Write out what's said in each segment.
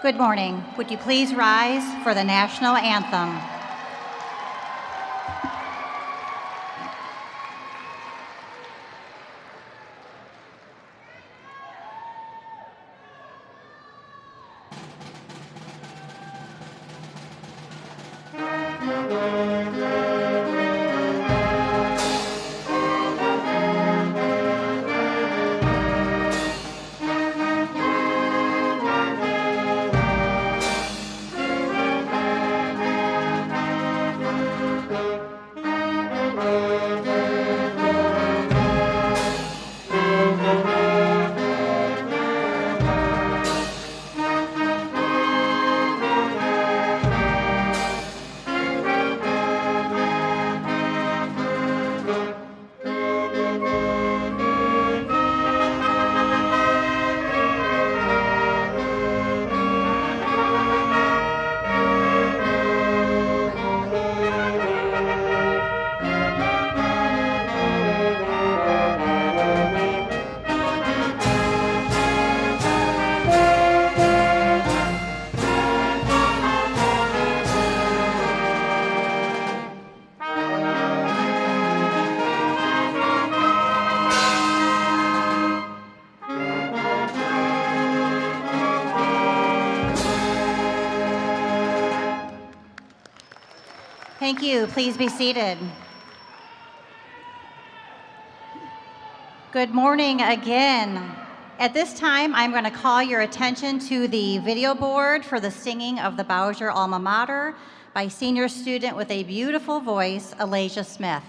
Good morning. Would you please rise for the national anthem? Thank you. Please be seated. Good morning again. At this time, I'm going to call your attention to the video board for the singing of the Bowsher Alma Mater by senior student with a beautiful voice, Alasia Smith.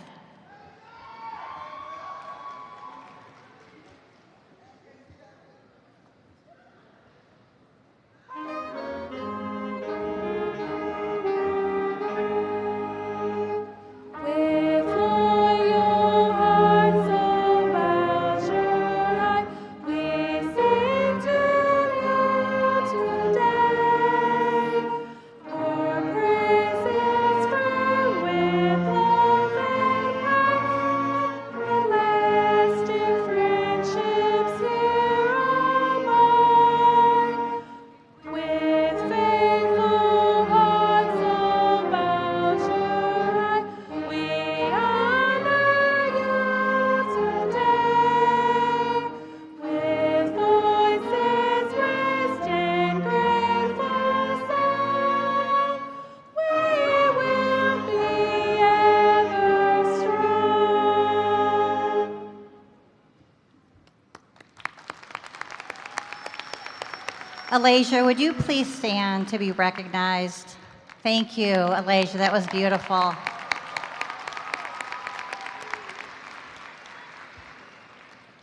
Alasia, would you please stand to be recognized? Thank you, Alasia. That was beautiful.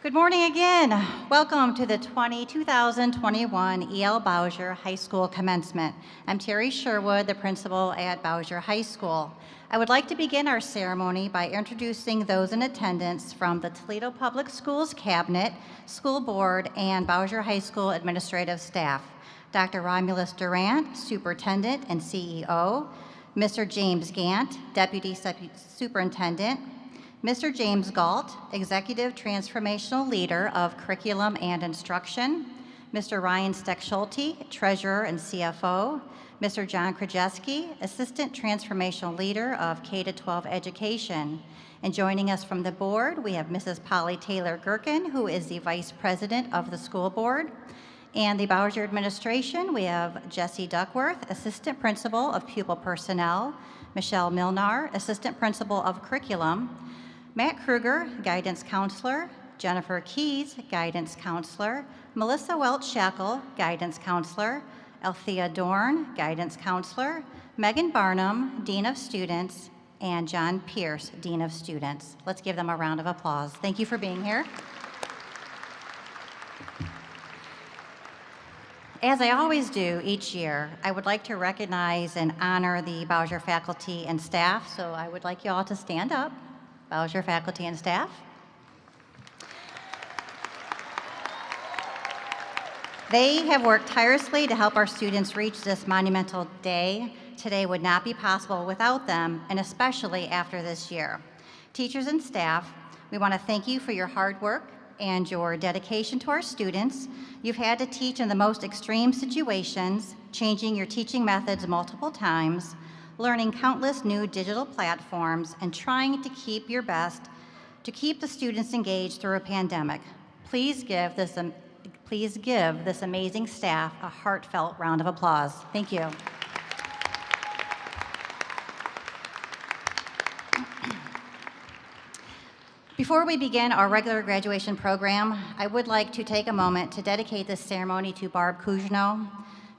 Good morning again. Welcome to the 2021 E.L. Bowsher High School Commencement. I'm Terry Sherwood, the principal at Bowsher High School. I would like to begin our ceremony by introducing those in attendance from the Toledo Public Schools Cabinet, School Board, and Bowsher High School administrative staff. Dr. Romulus Durant, Superintendent and CEO, Mr. James Gant, Deputy Superintendent, Mr. James Galt, Executive Transformational Leader of Curriculum and Instruction, Mr. Ryan Steck-Schulte, Treasurer and CFO, Mr. John Krajewski, Assistant Transformational Leader of K-12 Education. And joining us from the board, we have Mrs. Polly Taylor-Gherkin, who is the Vice President of the School Board. And the Bowsher administration, we have Jesse Duckworth, Assistant Principal of Pupil Personnel, Michelle Milnar, Assistant Principal of Curriculum, Matt Kruger, Guidance Counselor, Jennifer Keys, Guidance Counselor, Melissa Welch-Shackle, Guidance Counselor, Althea Dorn, Guidance Counselor, Megan Barnum, Dean of Students, and John Pierce, Dean of Students. Let's give them a round of applause. Thank you for being here. As I always do each year, I would like to recognize and honor the Bowsher faculty and staff, so I would like you all to stand up. Bowsher faculty and staff. They have worked tirelessly to help our students reach this monumental day. Today would not be possible without them, and especially after this year. Teachers and staff, we want to thank you for your hard work, and your dedication to our students. You've had to teach in the most extreme situations, changing your teaching methods multiple times, learning countless new digital platforms, and trying to keep your best to keep the students engaged through a pandemic. Please give this amazing staff a heartfelt round of applause. Thank you. Before we begin our regular graduation program, I would like to take a moment to dedicate this ceremony to Barb Kujno.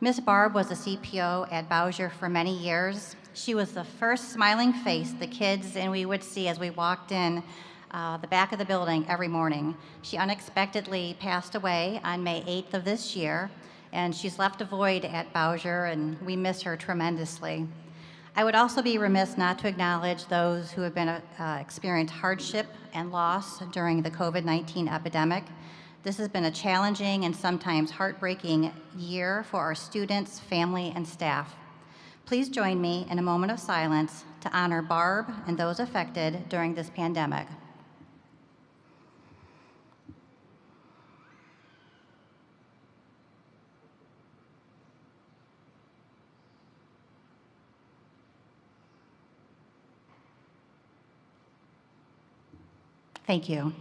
Miss Barb was a CPO at Bowsher for many years. She was the first smiling face the kids and we would see as we walked in the back of the building every morning. She unexpectedly passed away on May 8th of this year, and she's left a void at Bowsher, and we miss her tremendously. I would also be remiss not to acknowledge those who have been experienced hardship and loss during the COVID-19 epidemic. This has been a challenging and sometimes heartbreaking year for our students, family, and staff. Please join me in a moment of silence to honor Barb and those affected during this pandemic. Thank you.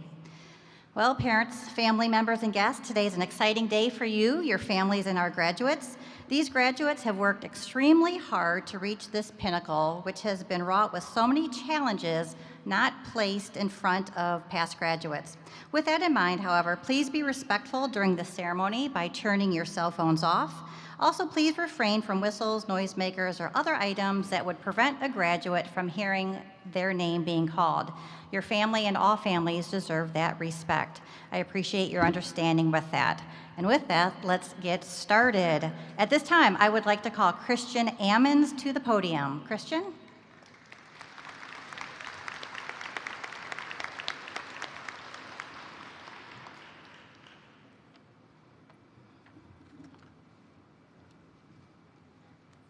Well, parents, family members, and guests, today is an exciting day for you, your families, and our graduates. These graduates have worked extremely hard to reach this pinnacle, which has been wrought with so many challenges not placed in front of past graduates. With that in mind, however, please be respectful during the ceremony by turning your cell phones off. Also, please refrain from whistles, noisemakers, or other items that would prevent a graduate from hearing their name being called. Your family and all families deserve that respect. I appreciate your understanding with that. And with that, let's get started. At this time, I would like to call Christian Ammons to the podium. Christian?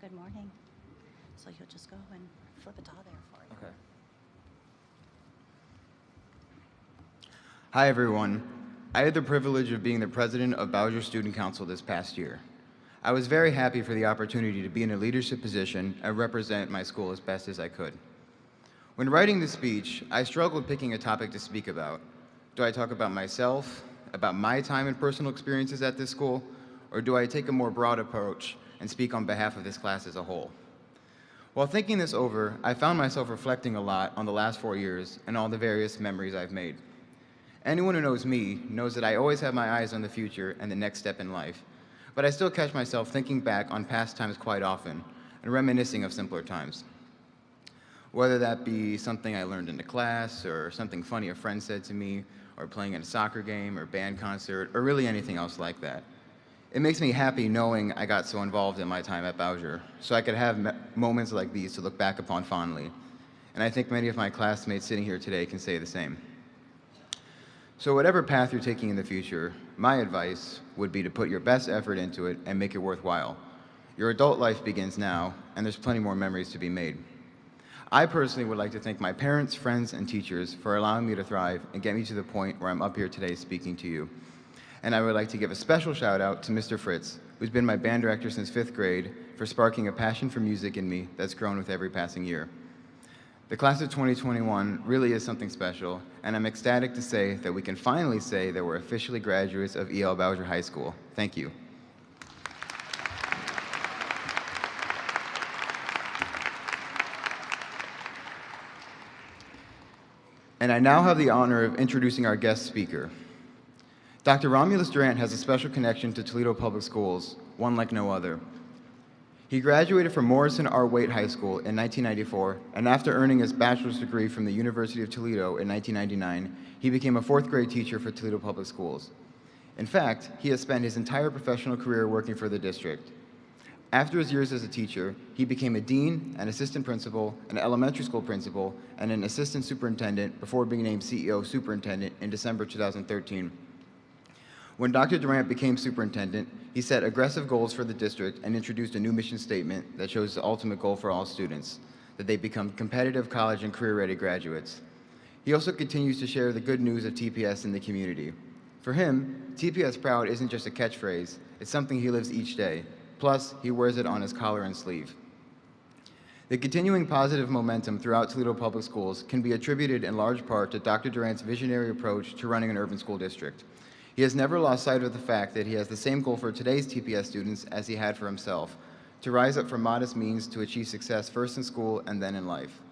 Good morning. So you'll just go and flip it all there for you. Okay. Hi, everyone. I had the privilege of being the president of Bowsher Student Council this past year. I was very happy for the opportunity to be in a leadership position and represent my school as best as I could. When writing the speech, I struggled picking a topic to speak about. Do I talk about myself, about my time and personal experiences at this school, or do I take a more broad approach and speak on behalf of this class as a whole? While thinking this over, I found myself reflecting a lot on the last 4 years and all the various memories I've made. Anyone who knows me knows that I always have my eyes on the future and the next step in life, but I still catch myself thinking back on past times quite often and reminiscing of simpler times. Whether that be something I learned in the class, or something funny a friend said to me, or playing in a soccer game or band concert, or really anything else like that. It makes me happy knowing I got so involved in my time at Bowsher, so I could have moments like these to look back upon fondly. And I think many of my classmates sitting here today can say the same. So whatever path you're taking in the future, my advice would be to put your best effort into it and make it worthwhile. Your adult life begins now, and there's plenty more memories to be made. I personally would like to thank my parents, friends, and teachers for allowing me to thrive and get me to the point where I'm up here today speaking to you. And I would like to give a special shout out to Mr. Fritz, who's been my band director since 5th grade, for sparking a passion for music in me that's grown with every passing year. The class of 2021 really is something special, and I'm ecstatic to say that we can finally say that we're officially graduates of E.L. Bowsher High School. Thank you. And I now have the honor of introducing our guest speaker. Dr. Romulus Durant has a special connection to Toledo Public Schools, one like no other. He graduated from Morrison R. Waite High School in 1994, and after earning his bachelor's degree from the University of Toledo in 1999, he became a 4th grade teacher for Toledo Public Schools. In fact, he has spent his entire professional career working for the district. After his years as a teacher, he became a dean, an assistant principal, an elementary school principal, and an assistant superintendent before being named CEO superintendent in December 2013. When Dr. Durant became superintendent, he set aggressive goals for the district and introduced a new mission statement that shows the ultimate goal for all students, that they become competitive college and career-ready graduates. He also continues to share the good news of TPS in the community. For him, TPS Proud isn't just a catchphrase, it's something he lives each day. Plus, he wears it on his collar and sleeve. The continuing positive momentum throughout Toledo Public Schools can be attributed in large part to Dr. Durant's visionary approach to running an urban school district. He has never lost sight of the fact that he has the same goal for today's TPS students as he had for himself, to rise up from modest means to achieve success first in school and then in life.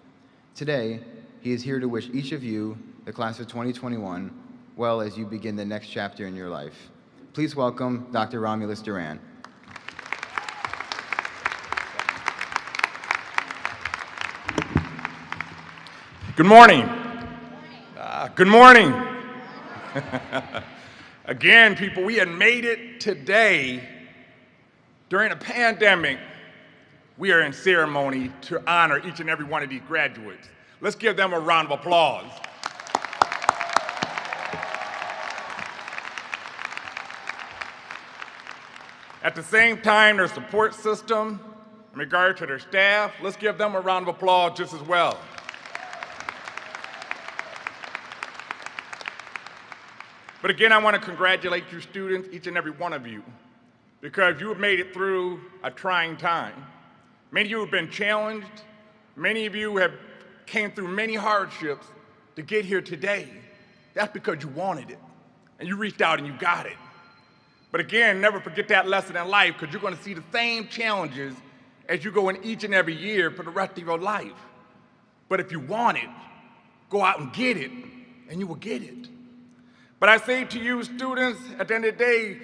Today, he is here to wish each of you, the class of 2021, well as you begin the next chapter in your life. Please welcome Dr. Romulus Durant. Good morning. Good morning. Again, people, we had made it today. During a pandemic, we are in ceremony to honor each and every one of these graduates. Let's give them a round of applause. At the same time, their support system, in regard to their staff, let's give them a round of applause just as well. But again, I want to congratulate you students, each and every one of you, because you have made it through a trying time. Many of you have been challenged. Many of you have came through many hardships to get here today. That's because you wanted it, and you reached out and you got it. But again, never forget that lesson in life, because you're going to see the same challenges as you go in each and every year for the rest of your life. But if you want it, go out and get it, and you will get it. But I say to you, students, at the end of the day,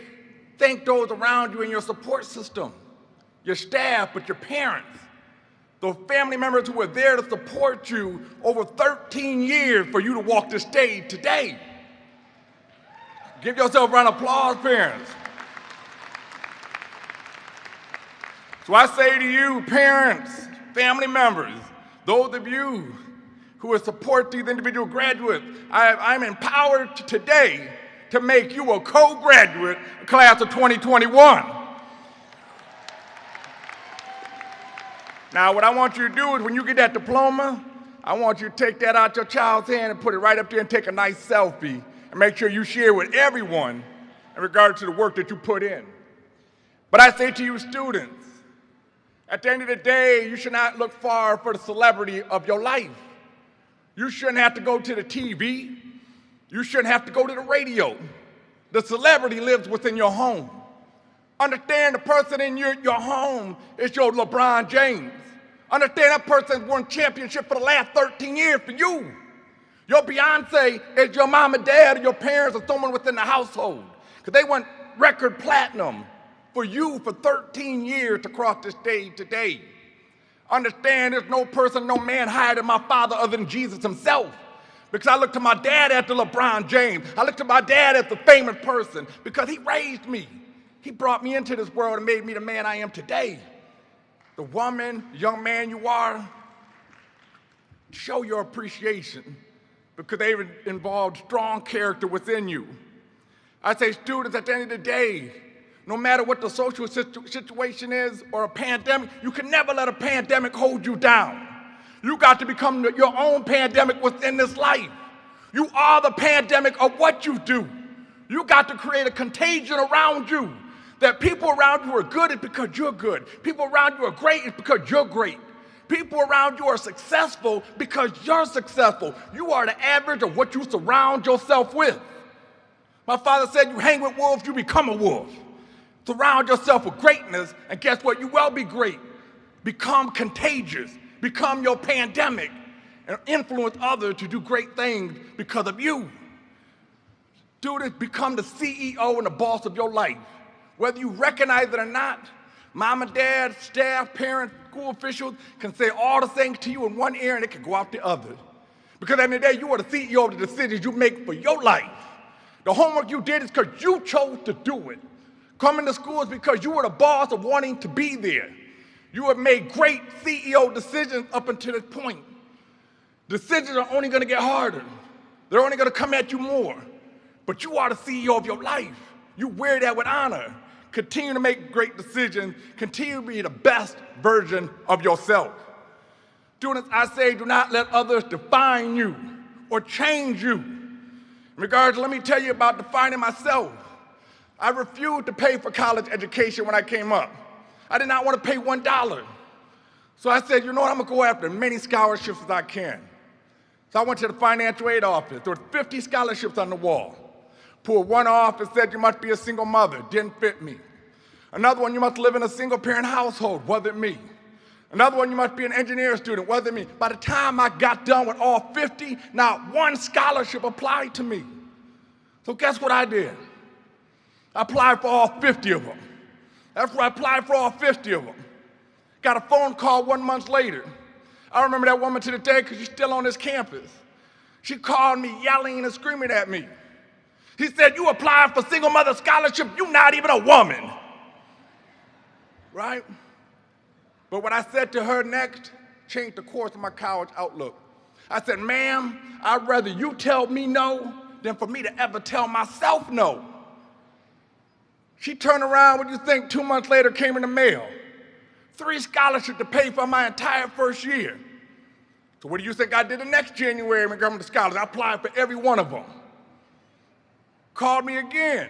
thank those around you in your support system, your staff, but your parents, those family members who were there to support you over 13 years for you to walk this stage today. Give yourself a round of applause, parents. So I say to you, parents, family members, those of you who will support these individual graduates, I'm empowered today to make you a co-graduate class of 2021. Now, what I want you to do is when you get that diploma, I want you to take that out your child's hand and put it right up there and take a nice selfie and make sure you share with everyone in regard to the work that you put in. But I say to you students, at the end of the day, you should not look far for the celebrity of your life. You shouldn't have to go to the TV. You shouldn't have to go to the radio. The celebrity lives within your home. Understand the person in your home is your LeBron James. Understand that person has won championship for the last 13 years for you. Your Beyonce is your mom and dad or your parents or someone within the household, because they went record platinum for you for 13 years to cross the stage today. Understand there's no person, no man higher than my father other than Jesus himself. Because I look to my dad as the LeBron James. I look to my dad as the famous person because he raised me. He brought me into this world and made me the man I am today. The woman, young man you are, show your appreciation because they involved strong character within you. I say, students, at the end of the day, no matter what the social situation is or a pandemic, you can never let a pandemic hold you down. You got to become your own pandemic within this life. You are the pandemic of what you do. You got to create a contagion around you. That people around you are good, it's because you're good. People around you are great, it's because you're great. People around you are successful because you're successful. You are the average of what you surround yourself with. My father said, you hang with wolves, you become a wolf. Surround yourself with greatness, and guess what? You will be great. Become contagious. Become your pandemic and influence others to do great things because of you. Students, become the CEO and the boss of your life. Whether you recognize it or not, mom and dad, staff, parents, school officials can say all the things to you in one ear and it can go out the other. Because at the end of the day, you are the CEO of the decisions you make for your life. The homework you did is because you chose to do it. Coming to school is because you were the boss of wanting to be there. You have made great CEO decisions up until this point. Decisions are only going to get harder. They're only going to come at you more. But you are the CEO of your life. You wear that with honor. Continue to make great decisions. Continue to be the best version of yourself. Students, I say, do not let others define you or change you. In regards, let me tell you about defining myself. I refused to pay for college education when I came up. I did not want to pay $1. So I said, you know what, I'm gonna go after as many scholarships as I can. So I went to the financial aid office. There were 50 scholarships on the wall. Pulled one off and said, you must be a single mother. Didn't fit me. Another one, you must live in a single parent household. Wasn't me. Another one, you must be an engineer student. Wasn't me. By the time I got done with all 50, not one scholarship applied to me. So guess what I did? I applied for all 50 of them. After I applied for all 50 of them, got a phone call 1 month later. I remember that woman to the day because she's still on this campus. She called me yelling and screaming at me. He said, you applied for single mother scholarship, you're not even a woman. Right? But what I said to her next changed the course of my college outlook. I said, ma'am, I'd rather you tell me no than for me to ever tell myself no. She turned around, what do you think, 2 months later came in the mail? 3 scholarships to pay for my entire first year. So what do you think I did the next January when it came to scholars? I applied for every one of them. Called me again.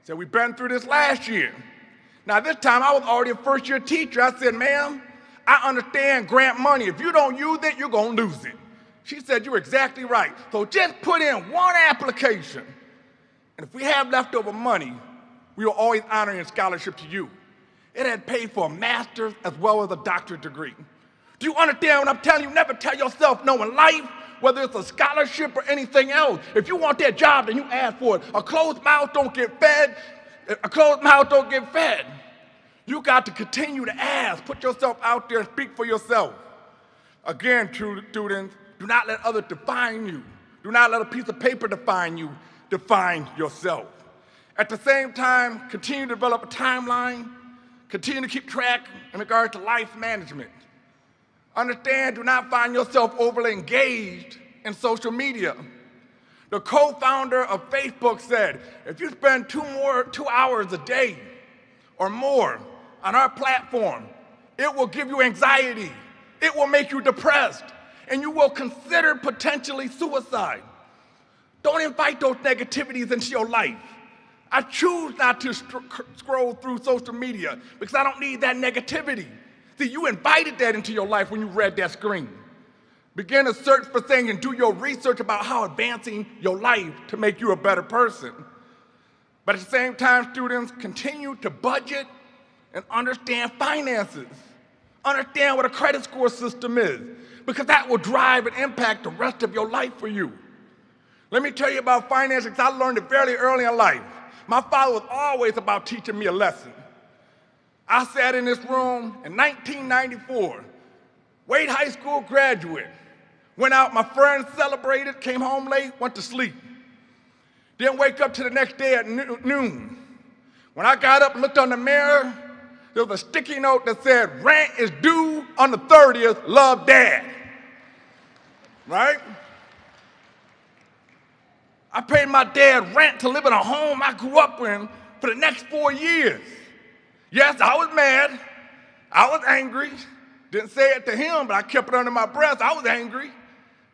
Said, we've been through this last year. Now this time I was already a first-year teacher. I said, ma'am, I understand grant money. If you don't use it, you're gonna lose it. She said, you're exactly right. So just put in one application. And if we have leftover money, we will always honor your scholarship to you. It had paid for a master's as well as a doctorate degree. Do you understand what I'm telling you? Never tell yourself no in life, whether it's a scholarship or anything else. If you want that job, then you ask for it. A closed mouth don't get fed. A closed mouth don't get fed. You got to continue to ask. Put yourself out there and speak for yourself. Again, true students, do not let others define you. Do not let a piece of paper define you. Define yourself. At the same time, continue to develop a timeline. Continue to keep track in regard to life management. Understand, do not find yourself overly engaged in social media. The co-founder of Facebook said, if you spend 2 hours a day or more on our platform, it will give you anxiety, it will make you depressed, and you will consider potentially suicide. Don't invite those negativities into your life. I choose not to scroll through social media because I don't need that negativity. See, you invited that into your life when you read that screen. Begin to search for things and do your research about how advancing your life to make you a better person. But at the same time, students, continue to budget and understand finances. Understand what a credit score system is, because that will drive and impact the rest of your life for you. Let me tell you about finances. I learned it fairly early in life. My father was always about teaching me a lesson. I sat in this room in 1994, Wade High School graduate. Went out, my friends celebrated, came home late, went to sleep. Didn't wake up till the next day at noon. When I got up and looked on the mirror, there was a sticky note that said, rent is due on the 30th, love Dad. Right? I paid my dad rent to live in a home I grew up in for the next 4 years. Yes, I was mad. I was angry. Didn't say it to him, but I kept it under my breath. I was angry,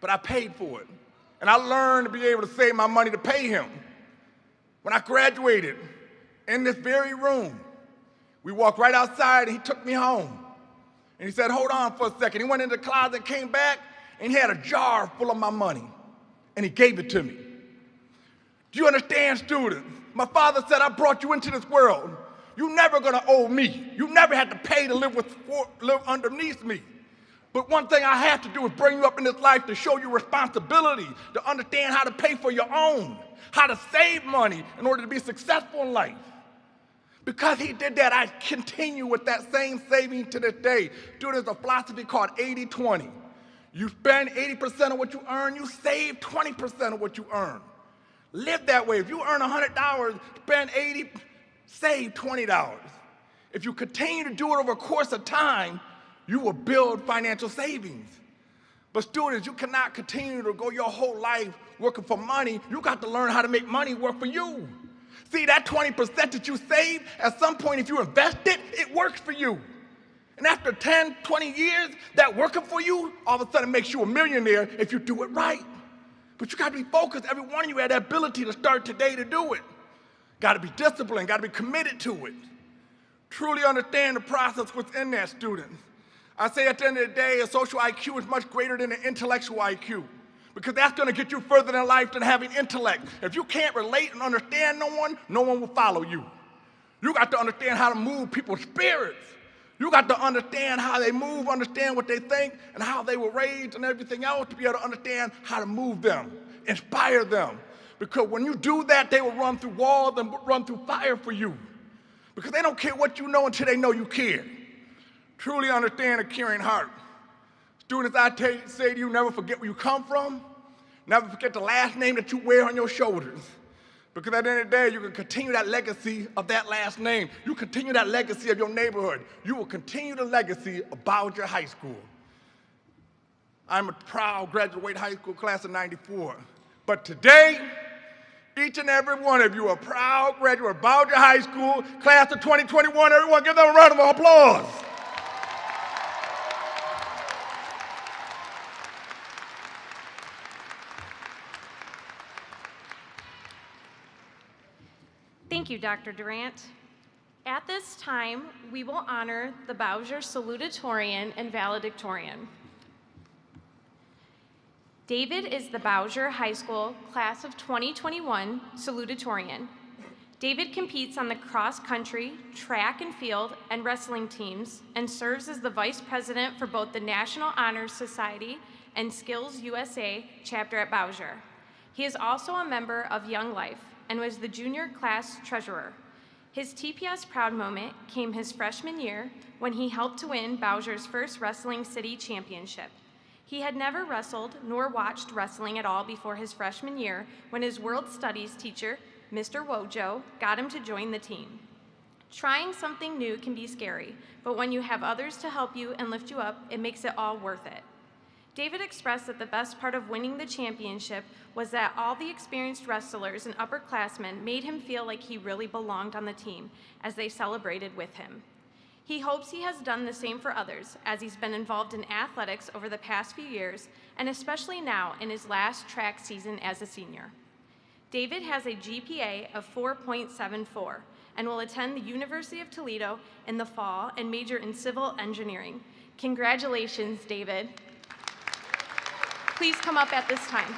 but I paid for it. And I learned to be able to save my money to pay him. When I graduated, in this very room, we walked right outside and he took me home. And he said, hold on for a second. He went into the closet, came back, and he had a jar full of my money. And he gave it to me. Do you understand, students? My father said, I brought you into this world. You're never gonna owe me. You never had to pay to live underneath me. But one thing I have to do is bring you up in this life to show you responsibility, to understand how to pay for your own, how to save money in order to be successful in life. Because he did that, I continue with that same saving to this day. There's a philosophy called 80-20. You spend 80% of what you earn, you save 20% of what you earn. Live that way. If you earn $100, spend 80, save $20. If you continue to do it over a course of time, you will build financial savings. But students, you cannot continue to go your whole life working for money. You got to learn how to make money work for you. See, that 20% that you save, at some point if you invest it, it works for you. And after 10, 20 years, that working for you, all of a sudden makes you a millionaire if you do it right. But you got to be focused. Every one of you had that ability to start today to do it. Got to be disciplined, got to be committed to it. Truly understand the process within that student. I say at the end of the day, a social IQ is much greater than an intellectual IQ, because that's going to get you further in life than having intellect. If you can't relate and understand no one will follow you. You got to understand how to move people's spirits. You got to understand how they move, understand what they think, and how they were raised and everything else to be able to understand how to move them, inspire them. Because when you do that, they will run through walls and run through fire for you. Because they don't care what you know until they know you care. Truly understand a caring heart. Students, I say to you, never forget where you come from. Never forget the last name that you wear on your shoulders. Because at the end of the day, you can continue that legacy of that last name. You continue that legacy of your neighborhood. You will continue the legacy of Bowsher High School. I'm a proud graduate high school class of '94. But today, each and every one of you are proud graduate of Bowsher High School, class of 2021. Everyone give them a round of applause. Thank you, Dr. Durant. At this time, we will honor the Bowsher Salutatorian and valedictorian. David is the Bowsher High School Class of 2021 Salutatorian. David competes on the cross-country, track and field, and wrestling teams and serves as the Vice President for both the National Honor Society and Skills USA chapter at Bowsher. He is also a member of Young Life and was the junior class treasurer. His TPS proud moment came his freshman year when he helped to win Bowsher's first wrestling city championship. He had never wrestled nor watched wrestling at all before his freshman year when his world studies teacher, Mr. Wojo, got him to join the team. Trying something new can be scary, but when you have others to help you and lift you up, it makes it all worth it. David expressed that the best part of winning the championship was that all the experienced wrestlers and upperclassmen made him feel like he really belonged on the team as they celebrated with him. He hopes he has done the same for others as he's been involved in athletics over the past few years and especially now in his last track season as a senior. David has a GPA of 4.74 and will attend the University of Toledo in the fall and major in civil engineering. Congratulations, David. Please come up at this time.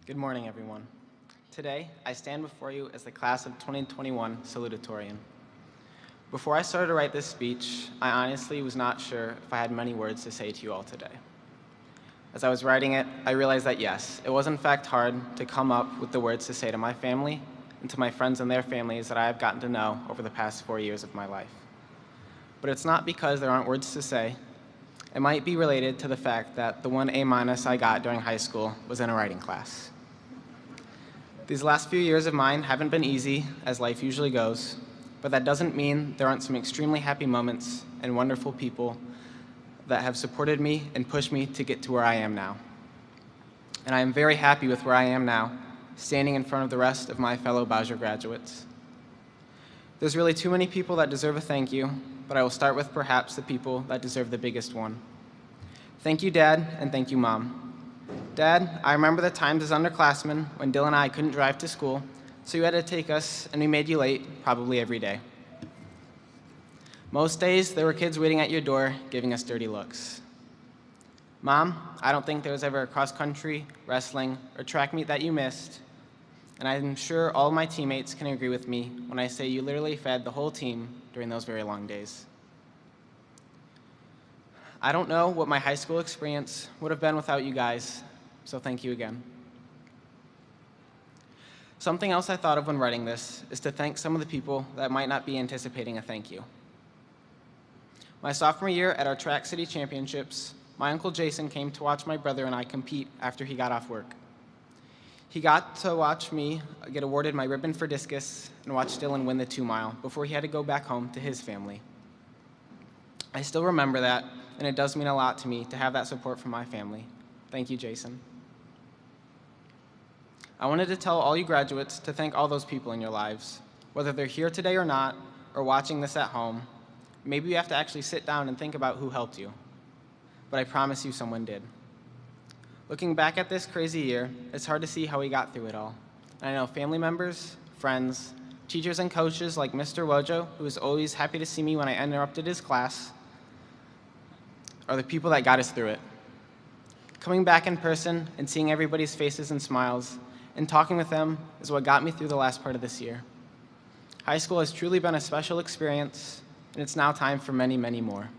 Good morning, everyone. Today, I stand before you as the class of 2021 salutatorian. Before I started to write this speech, I honestly was not sure if I had many words to say to you all today. As I was writing it, I realized that yes, it was in fact hard to come up with the words to say to my family and to my friends and their families that I have gotten to know over the past 4 years of my life. But it's not because there aren't words to say. It might be related to the fact that the one A- I got during high school was in a writing class. These last few years of mine haven't been easy, as life usually goes, but that doesn't mean there aren't some extremely happy moments and wonderful people that have supported me and pushed me to get to where I am now. And I am very happy with where I am now, standing in front of the rest of my fellow Bowsher graduates. There's really too many people that deserve a thank you, but I will start with perhaps the people that deserve the biggest one. Thank you, Dad, and thank you, Mom. Dad, I remember the times as underclassmen when Dylan and I couldn't drive to school, so you had to take us, and we made you late probably every day. Most days, there were kids waiting at your door giving us dirty looks. Mom, I don't think there was ever a cross-country, wrestling, or track meet that you missed, and I'm sure all of my teammates can agree with me when I say you literally fed the whole team during those very long days. I don't know what my high school experience would have been without you guys, so thank you again. Something else I thought of when writing this is to thank some of the people that might not be anticipating a thank you. My sophomore year at our track city championships, my Uncle Jason came to watch my brother and I compete after he got off work. He got to watch me get awarded my ribbon for discus and watch Dylan win the 2-mile before he had to go back home to his family. I still remember that, and it does mean a lot to me to have that support from my family. Thank you, Jason. I wanted to tell all you graduates to thank all those people in your lives, whether they're here today or not, or watching this at home. Maybe you have to actually sit down and think about who helped you, but I promise you someone did. Looking back at this crazy year, it's hard to see how we got through it all. And I know family members, friends, teachers and coaches like Mr. Wojo, who is always happy to see me when I interrupted his class, are the people that got us through it. Coming back in person and seeing everybody's faces and smiles and talking with them is what got me through the last part of this year. High school has truly been a special experience, and it's now time for many, many more.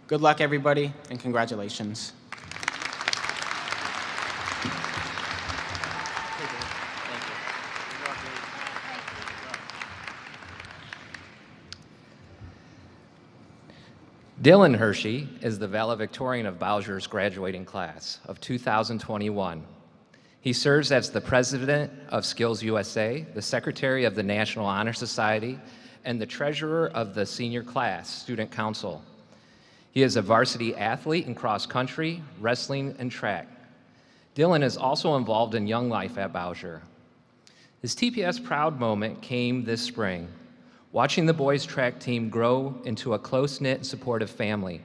Good luck, everybody, and congratulations. Dylan Hershey is the valedictorian of Bowsher's graduating class of 2021. He serves as the president of Skills USA, the secretary of the National Honor Society, and the treasurer of the senior class student council. He is a varsity athlete in cross country, wrestling, and track. Dylan is also involved in Young Life at Bowsher. His TPS proud moment came this spring, watching the boys' track team grow into a close-knit and supportive family.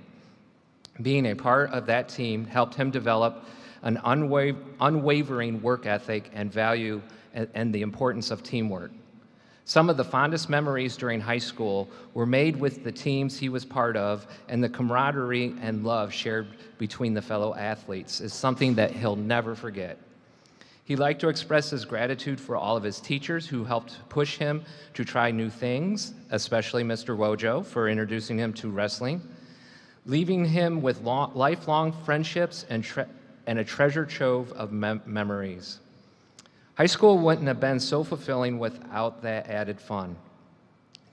Being a part of that team helped him develop an unwavering work ethic and value and the importance of teamwork. Some of the fondest memories during high school were made with the teams he was part of, and the camaraderie and love shared between the fellow athletes is something that he'll never forget. He'd like to express his gratitude for all of his teachers who helped push him to try new things, especially Mr. Wojo for introducing him to wrestling, leaving him with lifelong friendships and a treasure trove of memories. High school wouldn't have been so fulfilling without that added fun.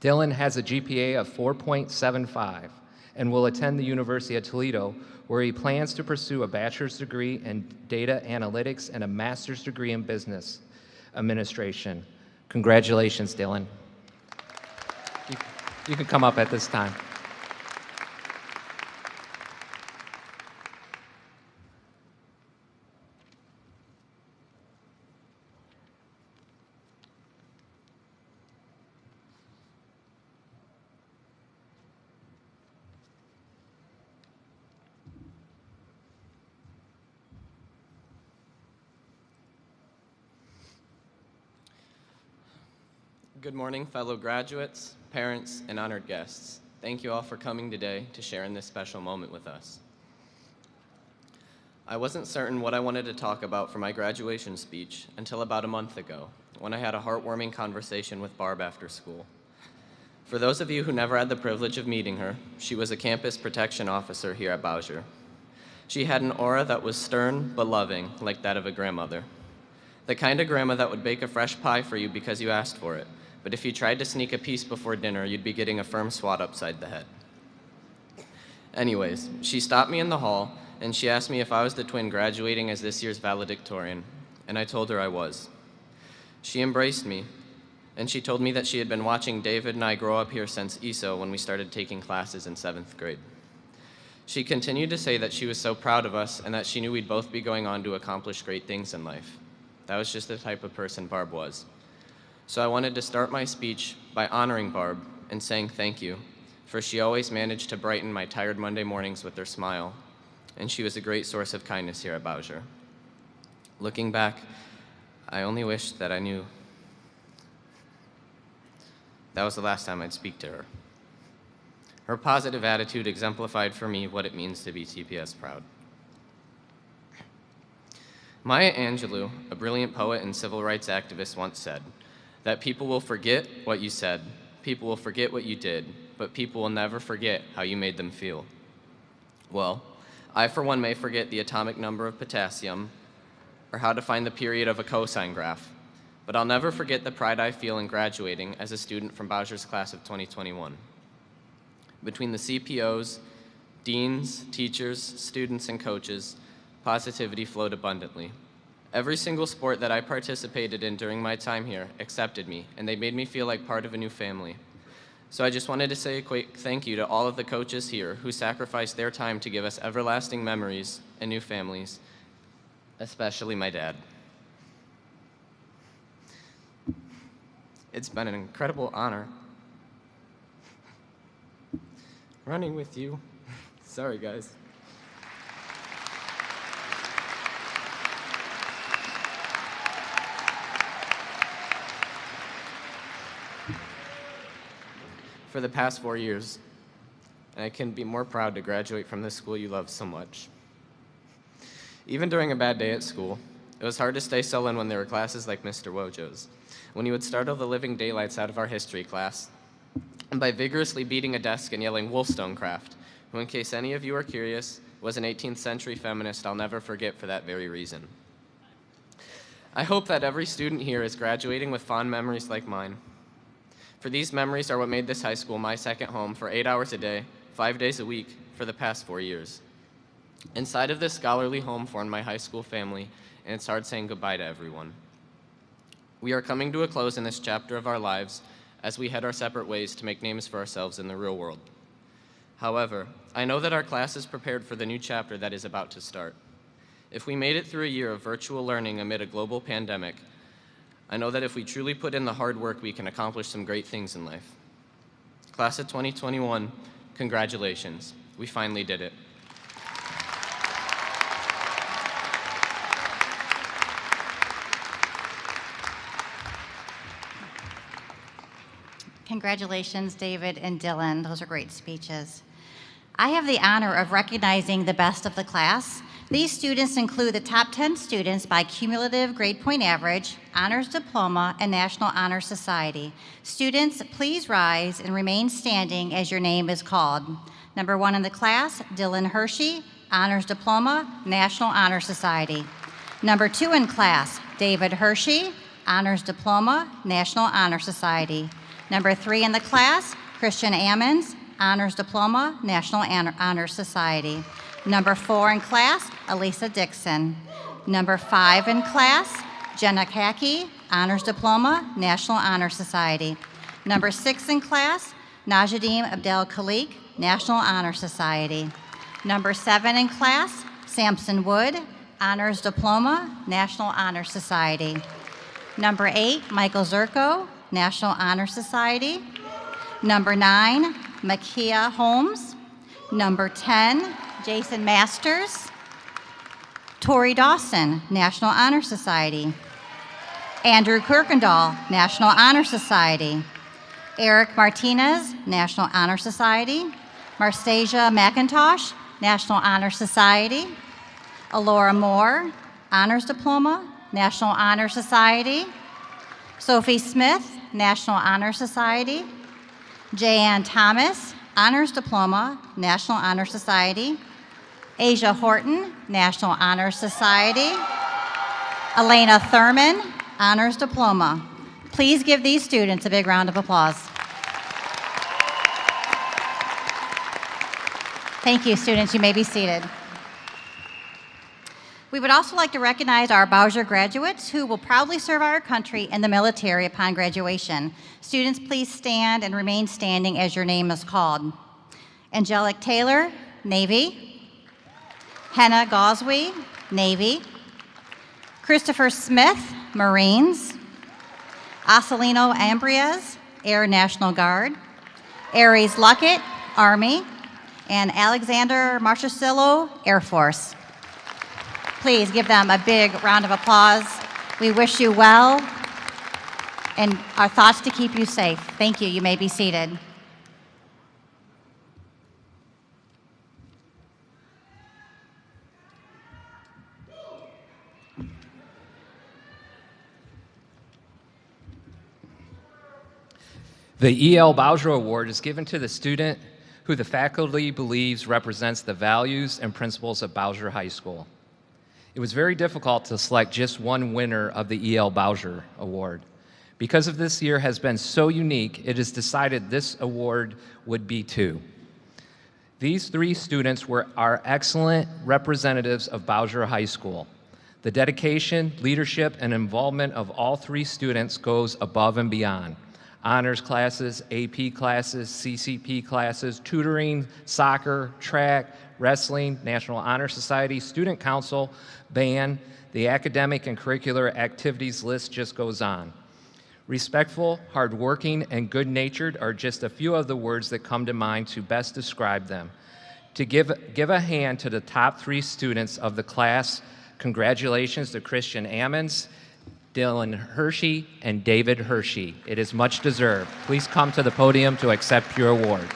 Dylan has a GPA of 4.75 and will attend the University of Toledo, where he plans to pursue a bachelor's degree in data analytics and a master's degree in business administration. Congratulations, Dylan. You can come up at this time. Good morning, fellow graduates, parents, and honored guests. Thank you all for coming today to share in this special moment with us. I wasn't certain what I wanted to talk about for my graduation speech until about a month ago, when I had a heartwarming conversation with Barb after school. For those of you who never had the privilege of meeting her, she was a campus protection officer here at Bowsher. She had an aura that was stern but loving, like that of a grandmother. The kind of grandma that would bake a fresh pie for you because you asked for it, but if you tried to sneak a piece before dinner, you'd be getting a firm swat upside the head. Anyways, she stopped me in the hall, and she asked me if I was the twin graduating as this year's valedictorian, and I told her I was. She embraced me, and she told me that she had been watching David and I grow up here since ESO when we started taking classes in 7th grade. She continued to say that she was so proud of us and that she knew we'd both be going on to accomplish great things in life. That was just the type of person Barb was. So I wanted to start my speech by honoring Barb and saying thank you, for she always managed to brighten my tired Monday mornings with her smile, and she was a great source of kindness here at Bowsher. Looking back, I only wish that I knew that was the last time I'd speak to her. Her positive attitude exemplified for me what it means to be TPS proud. Maya Angelou, a brilliant poet and civil rights activist, once said that people will forget what you said, people will forget what you did, but people will never forget how you made them feel. Well, I for one may forget the atomic number of potassium or how to find the period of a cosine graph, but I'll never forget the pride I feel in graduating as a student from Bowsher's class of 2021. Between the CPOs, deans, teachers, students, and coaches, positivity flowed abundantly. Every single sport that I participated in during my time here accepted me, and they made me feel like part of a new family. So I just wanted to say a quick thank you to all of the coaches here who sacrificed their time to give us everlasting memories and new families, especially my dad. It's been an incredible honor running with you. Sorry, guys. For the past 4 years, and I couldn't be more proud to graduate from this school you love so much. Even during a bad day at school, it was hard to stay sullen when there were classes like Mr. Wojo's, when he would startle the living daylights out of our history class, and by vigorously beating a desk and yelling Wollstonecraft, who, in case any of you are curious, was an 18th century feminist I'll never forget for that very reason. I hope that every student here is graduating with fond memories like mine. For these memories are what made this high school my second home for 8 hours a day, 5 days a week, for the past 4 years. Inside of this scholarly home formed my high school family, and it's hard saying goodbye to everyone. We are coming to a close in this chapter of our lives as we head our separate ways to make names for ourselves in the real world. However, I know that our class is prepared for the new chapter that is about to start. If we made it through a year of virtual learning amid a global pandemic, I know that if we truly put in the hard work, we can accomplish some great things in life. Class of 2021, congratulations. We finally did it. Congratulations, David and Dylan. Those are great speeches. I have the honor of recognizing the best of the class. These students include the top 10 students by cumulative grade point average, honors diploma, and National Honor Society. Students, please rise and remain standing as your name is called. Number 1 in the class, Dylan Hershey, honors diploma, National Honor Society. Number 2 in class, David Hershey, honors diploma, National Honor Society. Number 3 in the class, Christian Ammons, honors diploma, National Honor Society. Number 4 in class, Elisa Dixon. Number 5 in class, Jenna Kaki, honors diploma, National Honor Society. Number 6 in class, Najadim Abdel Khalik, National Honor Society. Number 7 in class, Samson Wood, honors diploma, National Honor Society. Number 8, Michael Zerko, National Honor Society. Number 9, Makia Holmes. Number 10, Jason Masters. Tori Dawson, National Honor Society. Andrew Kirkendall, National Honor Society. Eric Martinez, National Honor Society. Marstasia McIntosh, National Honor Society. Alora Moore, Honors Diploma, National Honor Society. Sophie Smith, National Honor Society. Jayanne Thomas, Honors Diploma, National Honor Society. Asia Horton, National Honor Society. Elena Thurman, Honors Diploma. Please give these students a big round of applause. Thank you, students. You may be seated. We would also like to recognize our Bowsher graduates who will proudly serve our country in the military upon graduation. Students, please stand and remain standing as your name is called. Angelic Taylor, Navy. Henna Goswe, Navy. Christopher Smith, Marines. Acelino Ambriez, Air National Guard. Aries Luckett, Army. And Alexander Marchesilo, Air Force. Please give them a big round of applause. We wish you well and our thoughts to keep you safe. Thank you. You may be seated. The E.L. Bowsher Award is given to the student who the faculty believes represents the values and principles of Bowsher High School. It was very difficult to select just one winner of the E.L. Bowsher Award. Because of this year has been so unique, it is decided this award would be 2. These 3 students are excellent representatives of Bowsher High School. The dedication, leadership, and involvement of all 3 students goes above and beyond. Honors classes, AP classes, CCP classes, tutoring, soccer, track, wrestling, National Honor Society, Student Council, band, the academic and curricular activities list just goes on. Respectful, hardworking, and good-natured are just a few of the words that come to mind to best describe them. To give a hand to the top 3 students of the class, congratulations to Christian Ammons, Dylan Hershey, and David Hershey. It is much deserved. Please come to the podium to accept your award.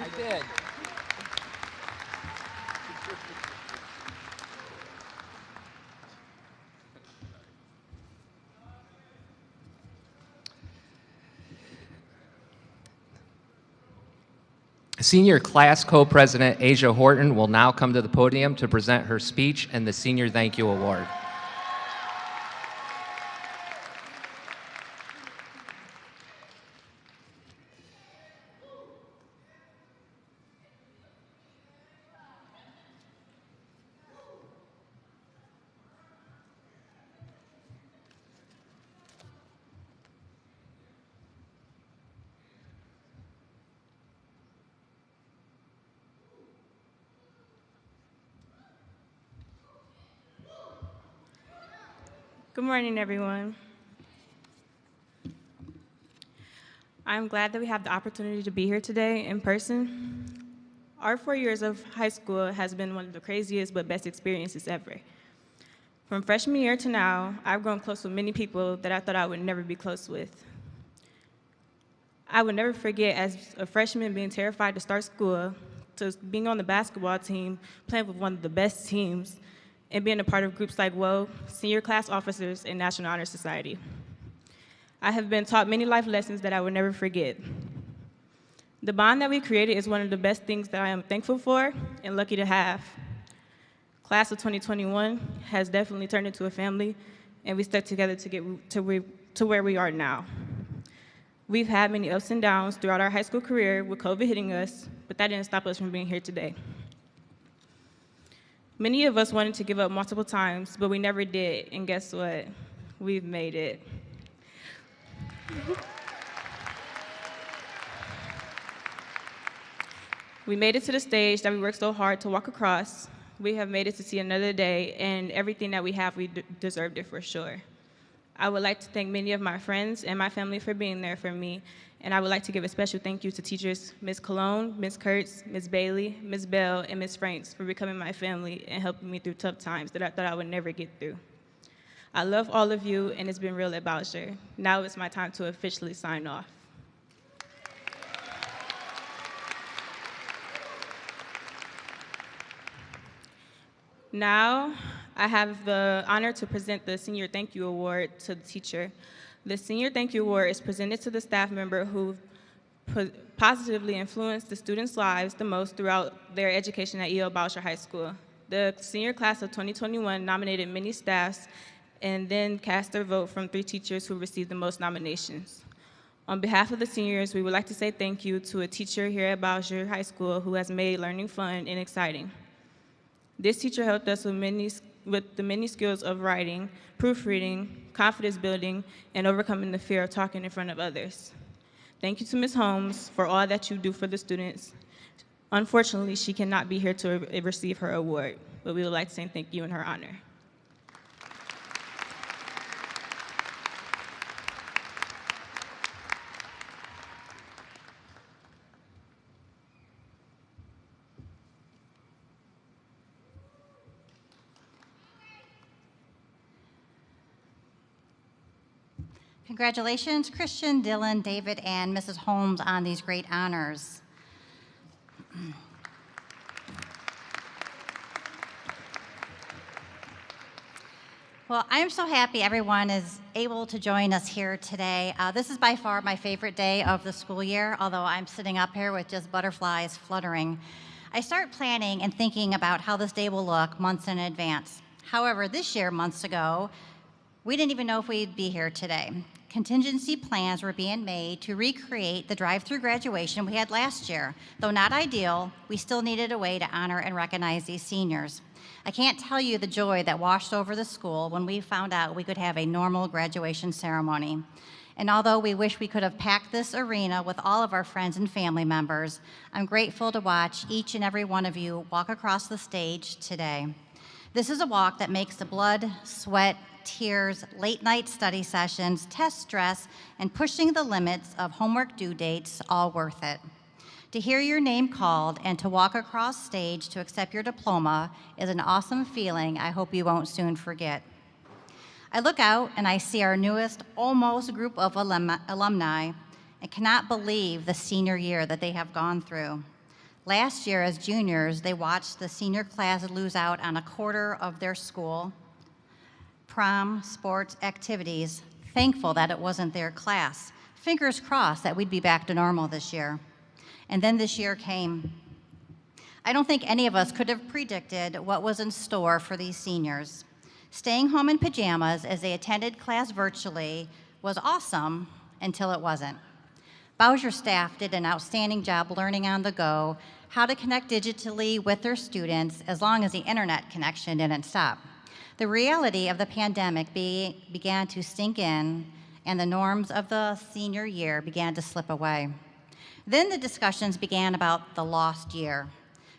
I did. Senior Class Co-President Asia Horton will now come to the podium to present her speech and the Senior Thank You Award. Good morning, everyone. I'm glad that we have the opportunity to be here today in person. Our 4 years of high school has been one of the craziest but best experiences ever. From freshman year to now, I've grown close with many people that I thought I would never be close with. I would never forget as a freshman being terrified to start school, to being on the basketball team, playing with one of the best teams, and being a part of groups like WOE, Senior Class Officers, and National Honor Society. I have been taught many life lessons that I will never forget. The bond that we created is one of the best things that I am thankful for and lucky to have. Class of 2021 has definitely turned into a family, and we stuck together to get to where we are now. We've had many ups and downs throughout our high school career with COVID hitting us, but that didn't stop us from being here today. Many of us wanted to give up multiple times, but we never did, and guess what? We've made it. We made it to the stage that we worked so hard to walk across. We have made it to see another day, and everything that we have, we deserved it for sure. I would like to thank many of my friends and my family for being there for me, and I would like to give a special thank you to teachers Ms. Cologne, Ms. Kurtz, Ms. Bailey, Ms. Bell, and Ms. Franks for becoming my family and helping me through tough times that I thought I would never get through. I love all of you, and it's been real at Bowsher. Now it's my time to officially sign off. Now, I have the honor to present the Senior Thank You Award to the teacher. The Senior Thank You Award is presented to the staff member who positively influenced the students' lives the most throughout their education at E.L. Bowsher High School. The senior class of 2021 nominated many staffs and then cast their vote from 3 teachers who received the most nominations. On behalf of the seniors, we would like to say thank you to a teacher here at Bowsher High School who has made learning fun and exciting. This teacher helped us with the many skills of writing, proofreading, confidence building, and overcoming the fear of talking in front of others. Thank you to Ms. Holmes for all that you do for the students. Unfortunately, she cannot be here to receive her award, but we would like to say thank you in her honor. Congratulations, Christian, Dylan, David, and Mrs. Holmes on these great honors. Well, I am so happy everyone is able to join us here today. This is by far my favorite day of the school year, although I'm sitting up here with just butterflies fluttering. I start planning and thinking about how this day will look months in advance. However, this year, months ago, we didn't even know if we'd be here today. Contingency plans were being made to recreate the drive-through graduation we had last year. Though not ideal, we still needed a way to honor and recognize these seniors. I can't tell you the joy that washed over the school when we found out we could have a normal graduation ceremony. And although we wish we could have packed this arena with all of our friends and family members, I'm grateful to watch each and every one of you walk across the stage today. This is a walk that makes the blood, sweat, tears, late night study sessions, test stress, and pushing the limits of homework due dates all worth it. To hear your name called and to walk across stage to accept your diploma is an awesome feeling I hope you won't soon forget. I look out and I see our newest almost group of alumni and cannot believe the senior year that they have gone through. Last year as juniors, they watched the senior class lose out on a quarter of their school, prom, sports, activities, thankful that it wasn't their class. Fingers crossed that we'd be back to normal this year. And then this year came. I don't think any of us could have predicted what was in store for these seniors. Staying home in pajamas as they attended class virtually was awesome until it wasn't. Bowsher staff did an outstanding job learning on the go how to connect digitally with their students as long as the internet connection didn't stop. The reality of the pandemic began to sink in, and the norms of the senior year began to slip away. Then the discussions began about the lost year.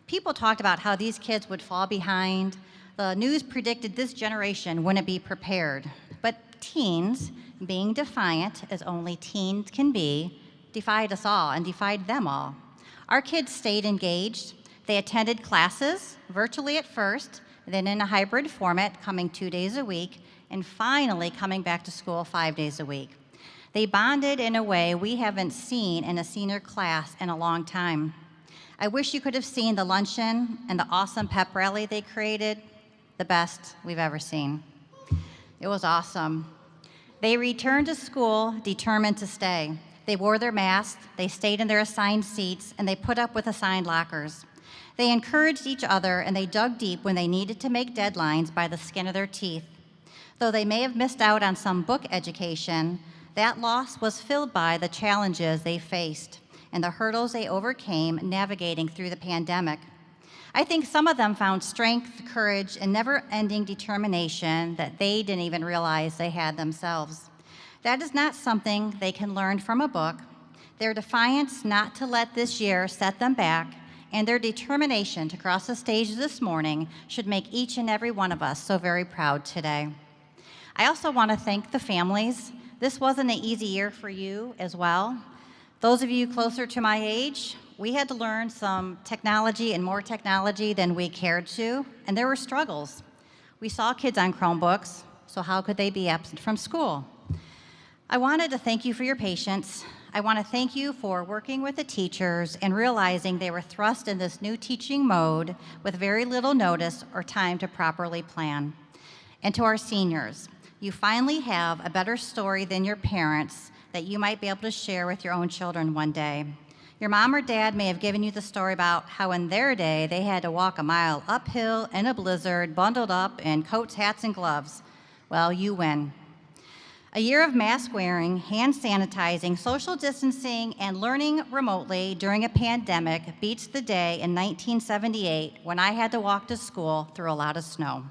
People talked about how these kids would fall behind. The news predicted this generation wouldn't be prepared. But teens, being defiant as only teens can be, defied us all and defied them all. Our kids stayed engaged. They attended classes, virtually at first, then in a hybrid format, coming 2 days a week, and finally coming back to school 5 days a week. They bonded in a way we haven't seen in a senior class in a long time. I wish you could have seen the luncheon and the awesome pep rally they created, the best we've ever seen. It was awesome. They returned to school determined to stay. They wore their masks, they stayed in their assigned seats, and they put up with assigned lockers. They encouraged each other and they dug deep when they needed to make deadlines by the skin of their teeth. Though they may have missed out on some book education, that loss was filled by the challenges they faced and the hurdles they overcame navigating through the pandemic. I think some of them found strength, courage, and never-ending determination that they didn't even realize they had themselves. That is not something they can learn from a book. Their defiance not to let this year set them back and their determination to cross the stage this morning should make each and every one of us so very proud today. I also want to thank the families. This wasn't an easy year for you as well. Those of you closer to my age, we had to learn some technology and more technology than we cared to, and there were struggles. We saw kids on Chromebooks, so how could they be absent from school? I wanted to thank you for your patience. I want to thank you for working with the teachers and realizing they were thrust in this new teaching mode with very little notice or time to properly plan. And to our seniors, you finally have a better story than your parents that you might be able to share with your own children one day. Your mom or dad may have given you the story about how in their day they had to walk a mile uphill in a blizzard, bundled up in coats, hats, and gloves. Well, you win. A year of mask wearing, hand sanitizing, social distancing, and learning remotely during a pandemic beats the day in 1978 when I had to walk to school through a lot of snow.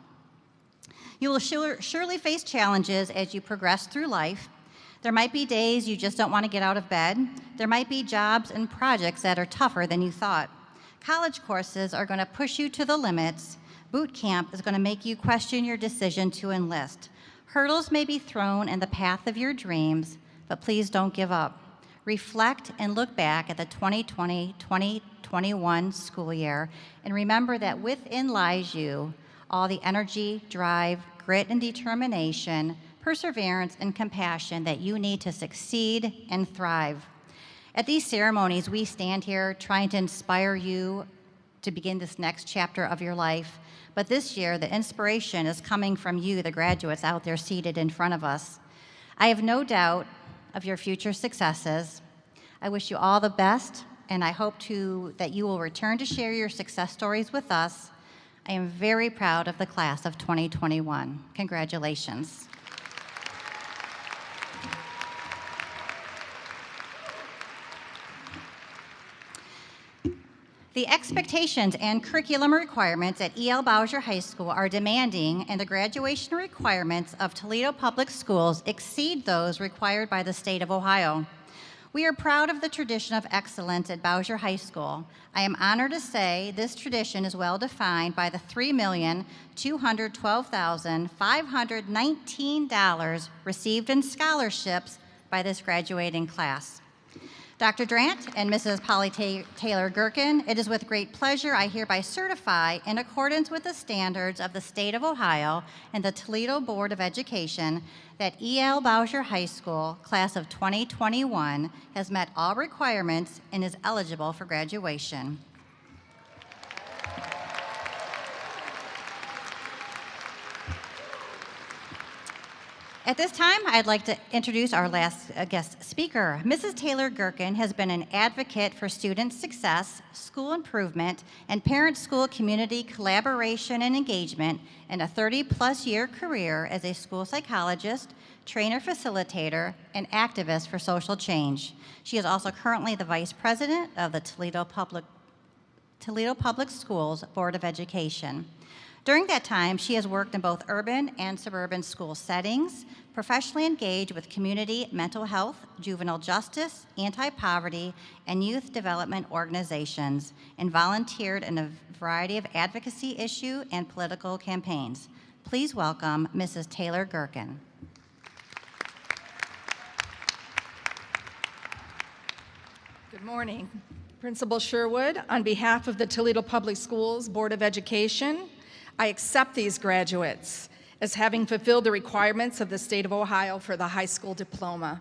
You will surely face challenges as you progress through life. There might be days you just don't want to get out of bed. There might be jobs and projects that are tougher than you thought. College courses are going to push you to the limits. Boot camp is going to make you question your decision to enlist. Hurdles may be thrown in the path of your dreams, but please don't give up. Reflect and look back at the 2020-2021 school year and remember that within lies you all the energy, drive, grit, and determination, perseverance, and compassion that you need to succeed and thrive. At these ceremonies, we stand here trying to inspire you to begin this next chapter of your life, but this year the inspiration is coming from you, the graduates out there seated in front of us. I have no doubt of your future successes. I wish you all the best, and I hope that you will return to share your success stories with us. I am very proud of the class of 2021. Congratulations. The expectations and curriculum requirements at E.L. Bowsher High School are demanding, and the graduation requirements of Toledo Public Schools exceed those required by the state of Ohio. We are proud of the tradition of excellence at Bowsher High School. I am honored to say this tradition is well defined by the $3,212,519 received in scholarships by this graduating class. Dr. Drant and Mrs. Polly Taylor Gherkin, it is with great pleasure I hereby certify, in accordance with the standards of the state of Ohio and the Toledo Board of Education, that E.L. Bowsher High School, class of 2021, has met all requirements and is eligible for graduation. At this time, I'd like to introduce our last guest speaker. Mrs. Taylor Gherkin has been an advocate for student success, school improvement, and parent-school community collaboration and engagement in a 30-plus year career as a school psychologist, trainer facilitator, and activist for social change. She is also currently the vice president of the Toledo Public Schools Board of Education. During that time, she has worked in both urban and suburban school settings, professionally engaged with community mental health, juvenile justice, anti-poverty, and youth development organizations, and volunteered in a variety of advocacy issue and political campaigns. Please welcome Mrs. Taylor Gherkin. Good morning. Principal Sherwood, on behalf of the Toledo Public Schools Board of Education, I accept these graduates as having fulfilled the requirements of the state of Ohio for the high school diploma.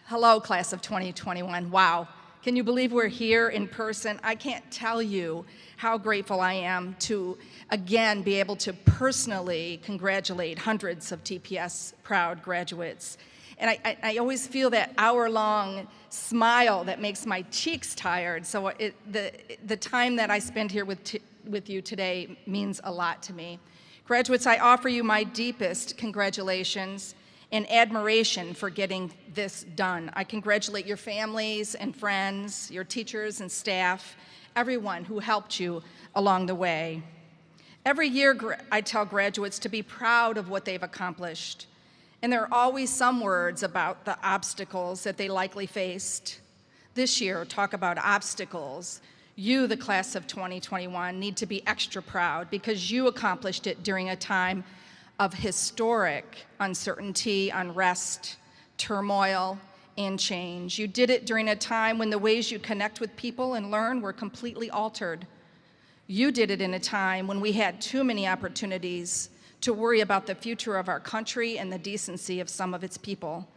Hello, class of 2021. Wow, can you believe we're here in person? I can't tell you how grateful I am to, again, be able to personally congratulate hundreds of TPS proud graduates. And I always feel that hour-long smile that makes my cheeks tired. So the time that I spend here with you today means a lot to me. Graduates, I offer you my deepest congratulations and admiration for getting this done. I congratulate your families and friends, your teachers and staff, everyone who helped you along the way. Every year, I tell graduates to be proud of what they've accomplished. And there are always some words about the obstacles that they likely faced. This year, talk about obstacles. You, the class of 2021, need to be extra proud because you accomplished it during a time of historic uncertainty, unrest, turmoil, and change. You did it during a time when the ways you connect with people and learn were completely altered. You did it in a time when we had too many opportunities to worry about the future of our country and the decency of some of its people.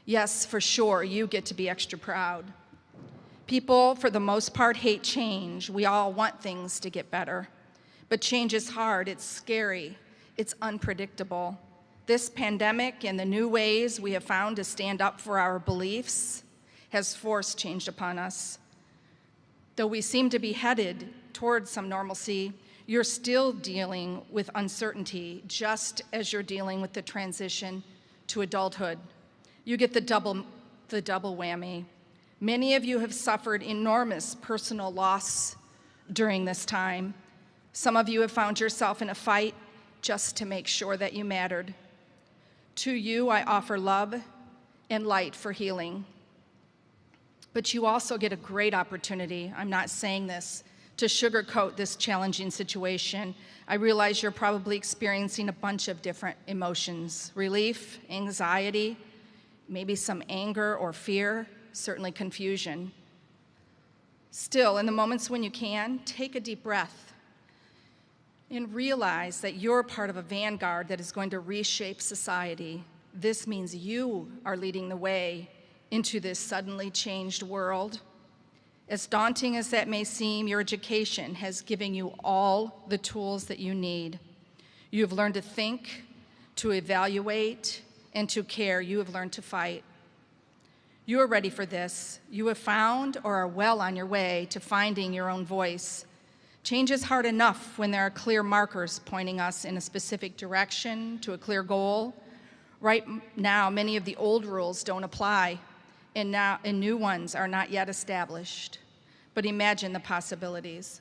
Yes, for sure, you get to be extra proud. People, for the most part, hate change. We all want things to get better. But change is hard, it's scary, it's unpredictable. This pandemic and the new ways we have found to stand up for our beliefs has forced change upon us. Though we seem to be headed towards some normalcy, you're still dealing with uncertainty, just as you're dealing with the transition to adulthood. You get the double whammy. Many of you have suffered enormous personal loss during this time. Some of you have found yourself in a fight just to make sure that you mattered. To you, I offer love and light for healing. But you also get a great opportunity. I'm not saying this to sugarcoat this challenging situation. I realize you're probably experiencing a bunch of different emotions: relief, anxiety, maybe some anger or fear, certainly confusion. Still, in the moments when you can, take a deep breath and realize that you're part of a vanguard that is going to reshape society. This means you are leading the way into this suddenly changed world. As daunting as that may seem, your education has given you all the tools that you need. You have learned to think, to evaluate, and to care. You have learned to fight. You are ready for this. You have found or are well on your way to finding your own voice. Change is hard enough when there are clear markers pointing us in a specific direction to a clear goal. Right now, many of the old rules don't apply, and new ones are not yet established. But imagine the possibilities.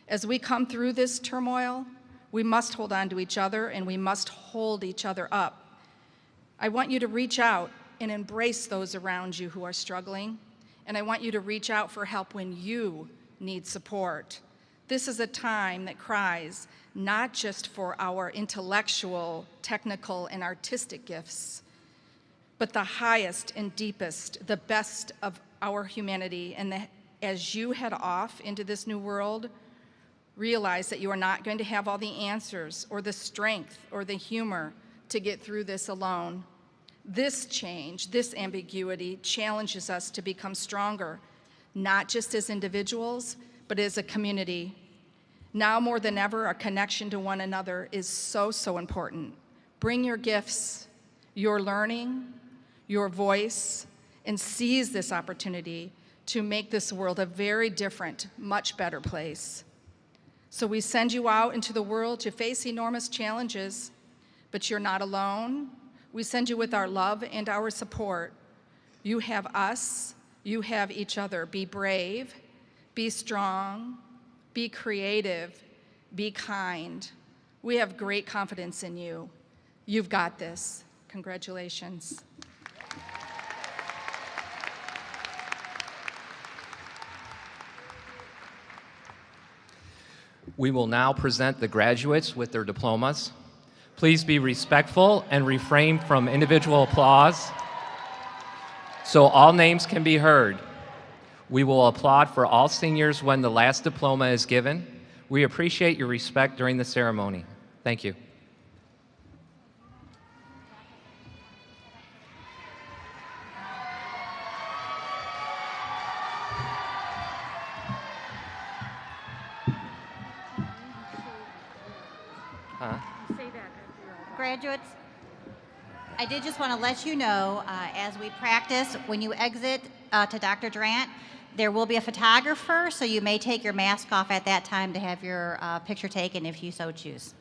As we come through this turmoil, we must hold on to each other, and we must hold each other up. I want you to reach out and embrace those around you who are struggling, and I want you to reach out for help when you need support. This is a time that cries not just for our intellectual, technical, and artistic gifts, but the highest and deepest, the best of our humanity. And as you head off into this new world, realize that you are not going to have all the answers or the strength or the humor to get through this alone. This change, this ambiguity challenges us to become stronger, not just as individuals, but as a community. Now more than ever, our connection to one another is so, so important. Bring your gifts, your learning, your voice, and seize this opportunity to make this world a very different, much better place. So we send you out into the world to face enormous challenges, but you're not alone. We send you with our love and our support. You have us, you have each other. Be brave, be strong, be creative, be kind. We have great confidence in you. You've got this. Congratulations. We will now present the graduates with their diplomas. Please be respectful and refrain from individual applause so all names can be heard. We will applaud for all seniors when the last diploma is given. We appreciate your respect during the ceremony. Thank you. Graduates, I did just want to let you know, as we practice, when you exit to Dr. Durant, there will be a photographer, so you may take your mask off at that time to have your picture taken if you so choose.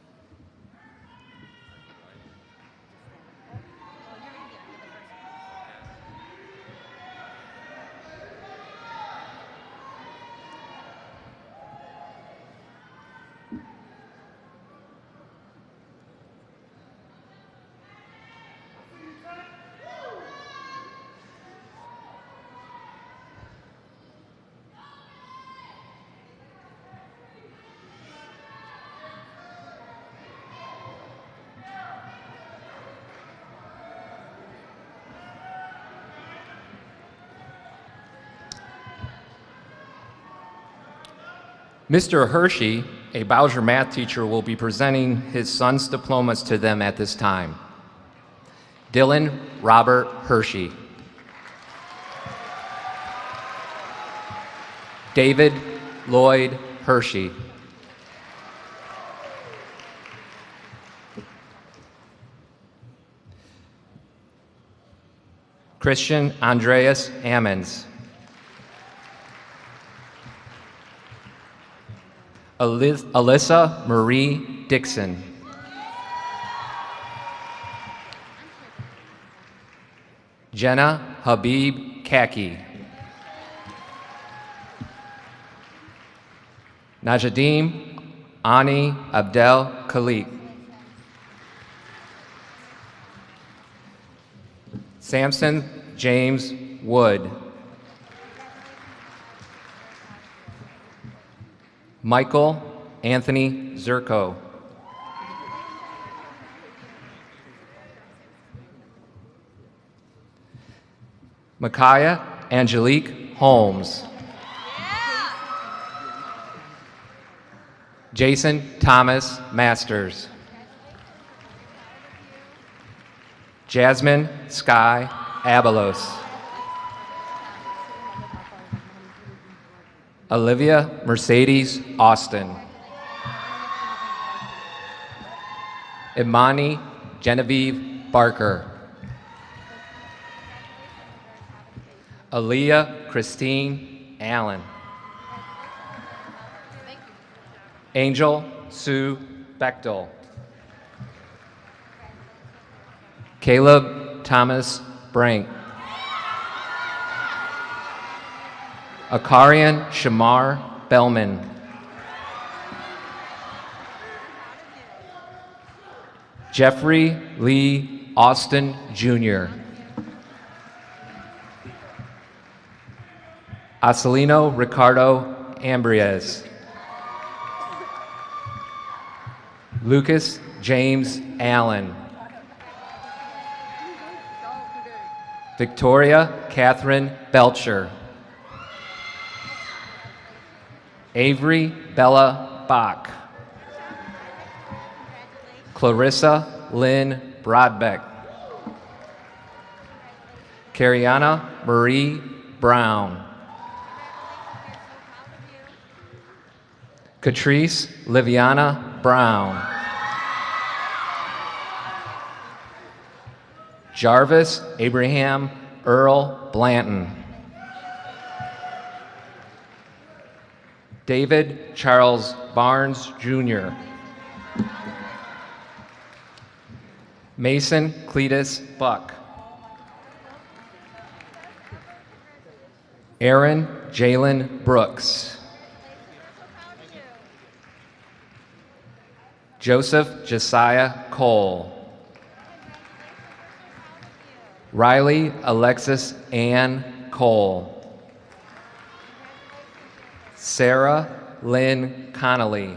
Mr. Hershey, a Bowsher math teacher, will be presenting his son's diplomas to them at this time. Dylan Robert Hershey. David Lloyd Hershey. Christian Andreas Ammons. Alyssa Marie Dixon. Jenna Habib Kaki. Najadim Ani Abdel Khalik. Samson James Wood. Michael Anthony Zerko. Micaiah Angelique Holmes. Jason Thomas Masters. Jasmine Sky Abelos. Olivia Mercedes Austin. Imani Genevieve Barker. Aaliyah Christine Allen. Angel Sue Bechtel. Caleb Thomas Brink. Akarian Shamar Bellman. Jeffrey Lee Austin Jr. Acelino Ricardo Ambriez. Lucas James Allen. Victoria Catherine Belcher. Avery Bella Bach. Clarissa Lynn Brodbeck. Cariana Marie Brown. Catrice Liviana Brown. Jarvis Abraham Earl Blanton. David Charles Barnes Jr. Mason Cletus Buck. Aaron Jalen Brooks. Joseph Josiah Cole. Riley Alexis Ann Cole. Sarah Lynn Connolly.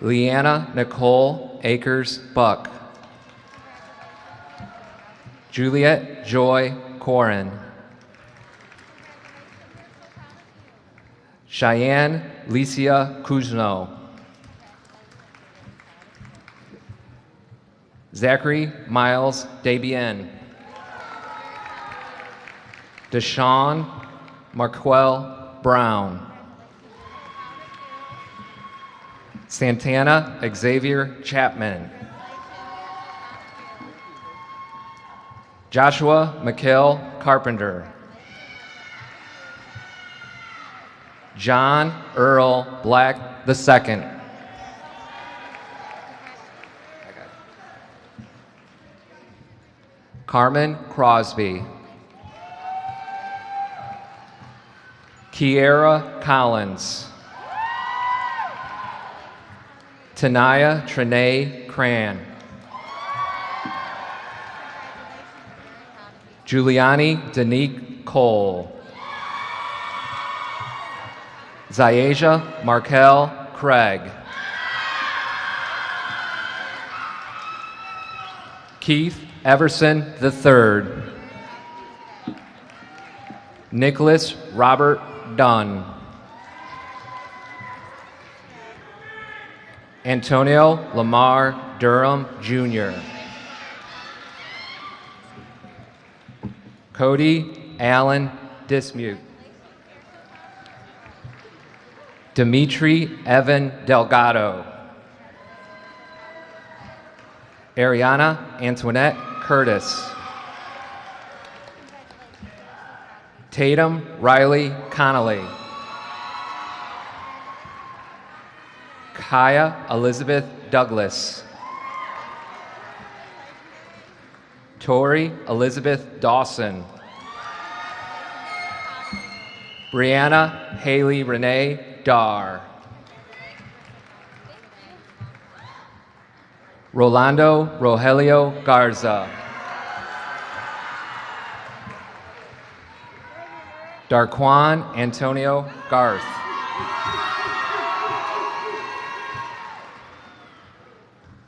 Leanna Nicole Akers Buck. Juliet Joy Corin. Cheyenne Licia Kuzno. Zachary Miles Debian. Deshaun Marquel Brown. Santana Xavier Chapman. Joshua Mikhail Carpenter. John Earl Black II. Carmen Crosby. Kiera Collins. Tanaya Trinae Cran. Giuliani Danique Cole. Zayasia Markel Craig. Keith Everson III. Nicholas Robert Dunn. Antonio Lamar Durham Jr. Cody Allen Dismute. Dimitri Evan Delgado. Ariana Antoinette Curtis. Tatum Riley Connolly. Kaya Elizabeth Douglas. Tori Elizabeth Dawson. Brianna Haley Renee Dar. Rolando Rogelio Garza. Darquan Antonio Garth.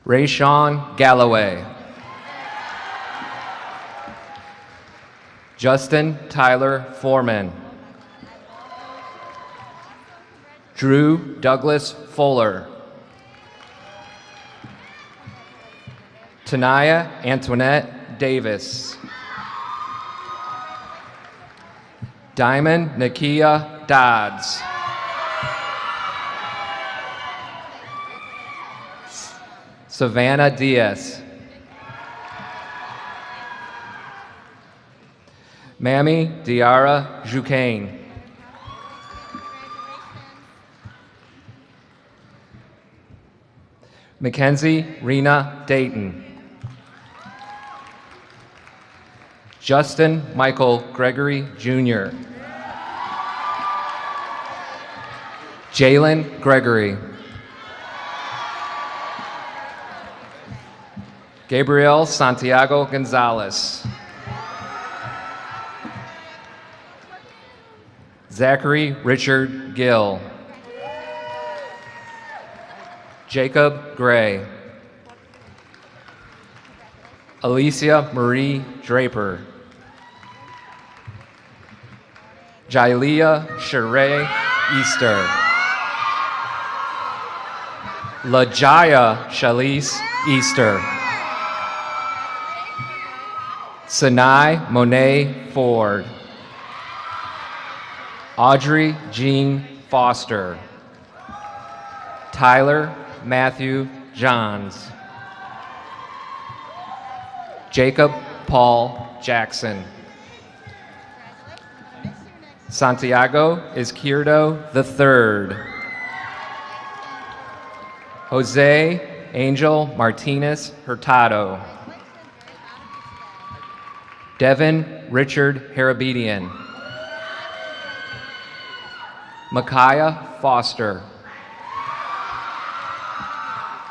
Rayshawn Galloway. Justin Tyler Foreman. Drew Douglas Fuller. Tanaya Antoinette Davis. Diamond Nakia Dodds. Savannah Diaz. Mammy Diara Jucain. Mackenzie Rena Dayton. Justin Michael Gregory Jr. Jalen Gregory. Gabriel Santiago Gonzalez. Zachary Richard Gill. Jacob Gray. Alicia Marie Draper. Jailia Sheree Easter. Lajaya Shalise Easter. Sanai Monet Ford. Audrey Jean Foster. Tyler Matthew Johns. Jacob Paul Jackson. Santiago Izquierdo III. Jose Angel Martinez Hurtado. Devin Richard Harabedian. Micaiah Foster.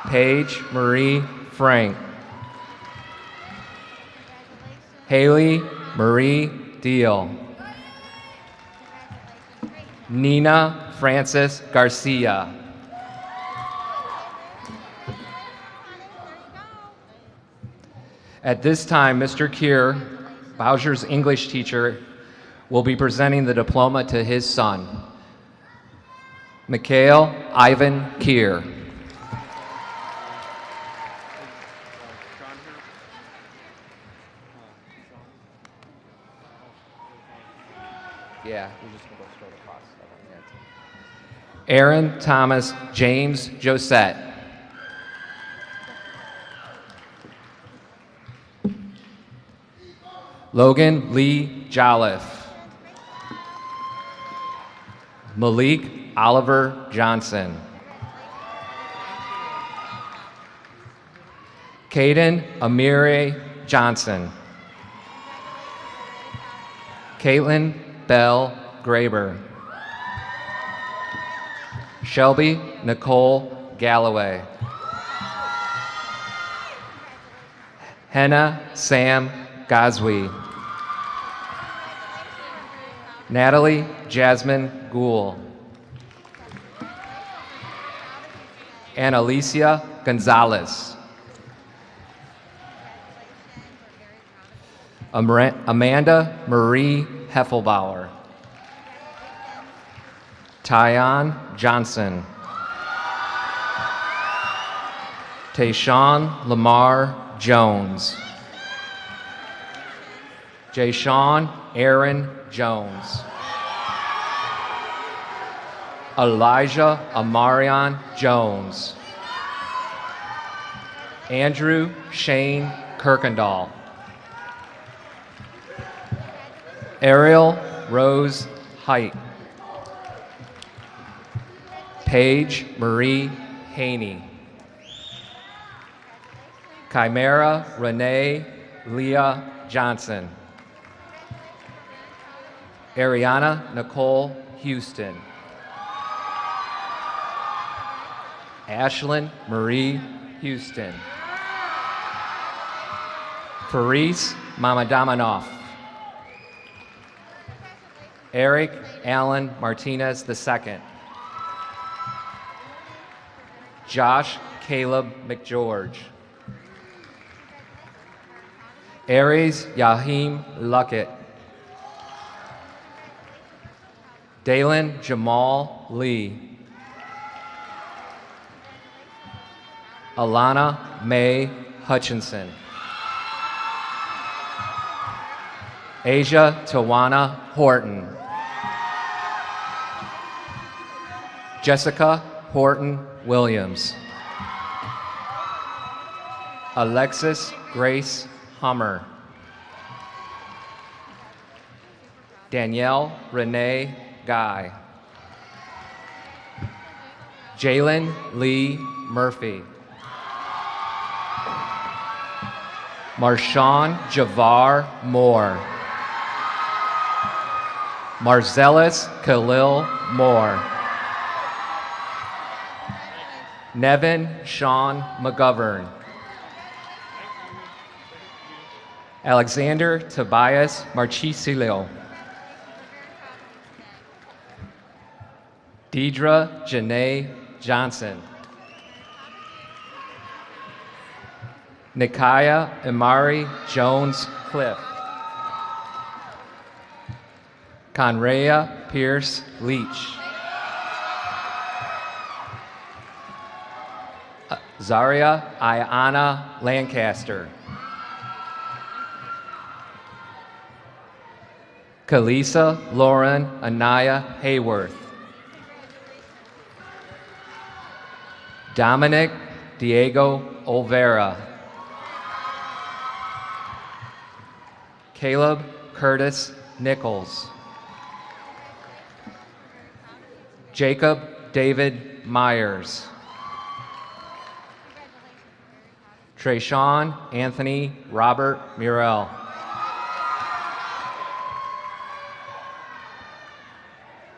Paige Marie Frank. Haley Marie Deal. Nina Frances Garcia. At this time, Mr. Kier, Bowsher's English teacher, will be presenting the diploma to his son, Mikhail Ivan Kier. Yeah, we're just going to go straight across. Aaron Thomas James Josette. Logan Lee Jolliffe. Malik Oliver Johnson. Caden Amire Johnson. Caitlin Bell Graber. Shelby Nicole Galloway. Henna Sam Gazwi. Natalie Jasmine Gould. And Alicia Gonzalez. Amanda Marie Heffelbauer. Tyon Johnson. Tayshawn Lamar Jones. Jayshawn Aaron Jones. Elijah Amarion Jones. Andrew Shane Kirkendall. Ariel Rose Height. Paige Marie Haney. Chimera Renee Leah Johnson. Ariana Nicole Houston. Ashlyn Marie Houston. Faris Mamadamanoff. Eric Allen Martinez II. Josh Caleb McGeorge. Aries Yahim Luckett. Dalen Jamal Lee. Alana Mae Hutchinson. Asia Tawana Horton. Jessica Horton Williams. Alexis Grace Hummer. Danielle Renee Guy. Jalen Lee Murphy. Marshawn Javar Moore. Marcellus Khalil Moore. Nevin Sean McGovern. Alexander Tobias Marchisilio. Deidre Janae Johnson. Nikaya Imari Jones Cliff. Conrea Pierce Leach. Zaria Ayana Lancaster. Kalisa Lauren Anaya Hayworth. Dominic Diego Olvera. Caleb Curtis Nichols. Jacob David Myers. Trayshawn Anthony Robert Murrell.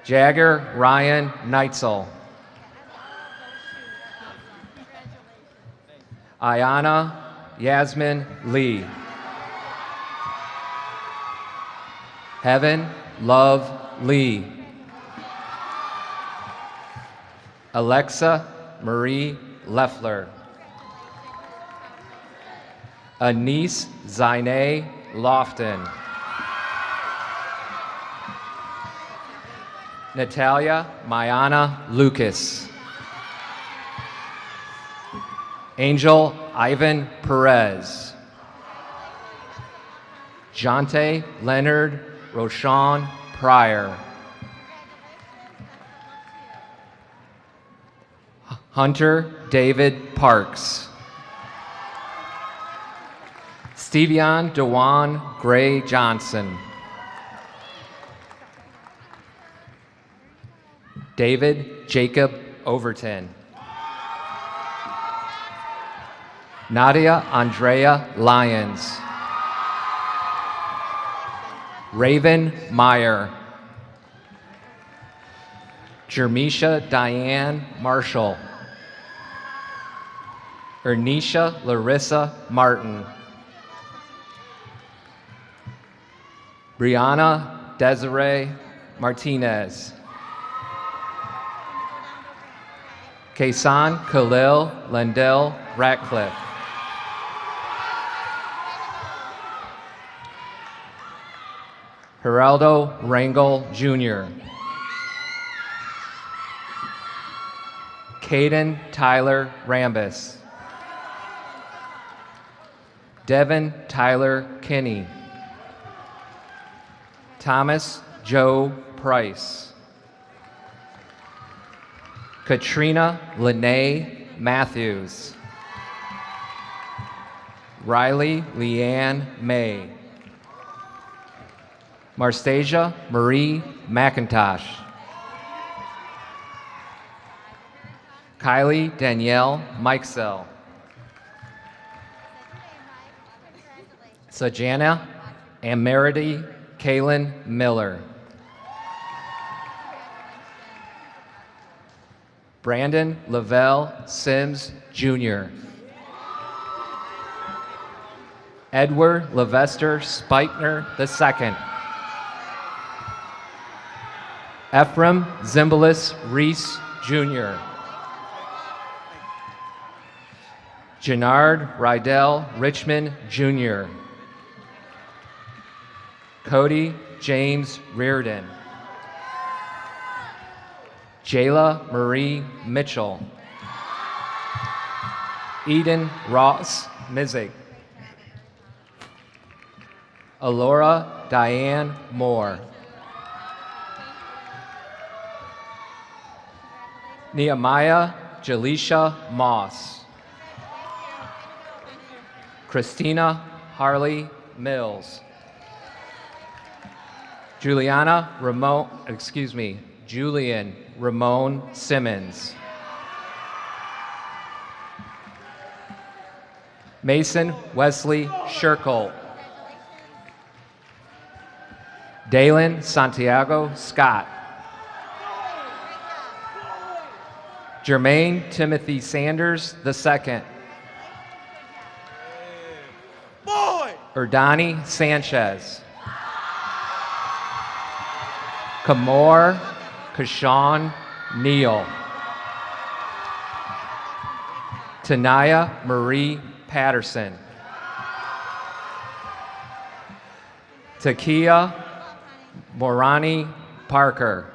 Jagger Ryan Neitzel. Ayana Yasmin Lee. Heaven Love Lee. Alexa Marie Leffler. Anise Zaine Lofton. Natalia Mayana Lucas. Angel Ivan Perez. Jonte Leonard Roshan Pryor. Hunter David Parks. Stevion Dewan Gray Johnson. David Jacob Overton. Nadia Andrea Lyons. Raven Meyer. Jermisha Diane Marshall. Ernisha Larissa Martin. Brianna Desiree Martinez. Kaysan Khalil Lendell Ratcliffe. Geraldo Rangel Jr. Caden Tyler Rambis. Devin Tyler Kinney. Thomas Joe Price. Katrina Lene Matthews. Riley Leanne May. Marstasia Marie McIntosh. Kylie Danielle Mikesell. Sajana Amerity Kaylin Miller. Brandon Lavelle Sims Jr. Edward Levester Spikener II. Ephraim Zimbalus Reese Jr. Jannard Rydell Richmond Jr. Cody James Reardon. Jayla Marie Mitchell. Eden Ross Mizik. Alora Diane Moore. Nehemiah Jaleisha Moss. Christina Harley Mills. Julian Ramon Simmons. Mason Wesley Sherkolt. Dalen Santiago Scott. Jermaine Timothy Sanders II. Erdani Sanchez. Kamor Kashawn Neal. Tanaya Marie Patterson. Takia Morani Parker.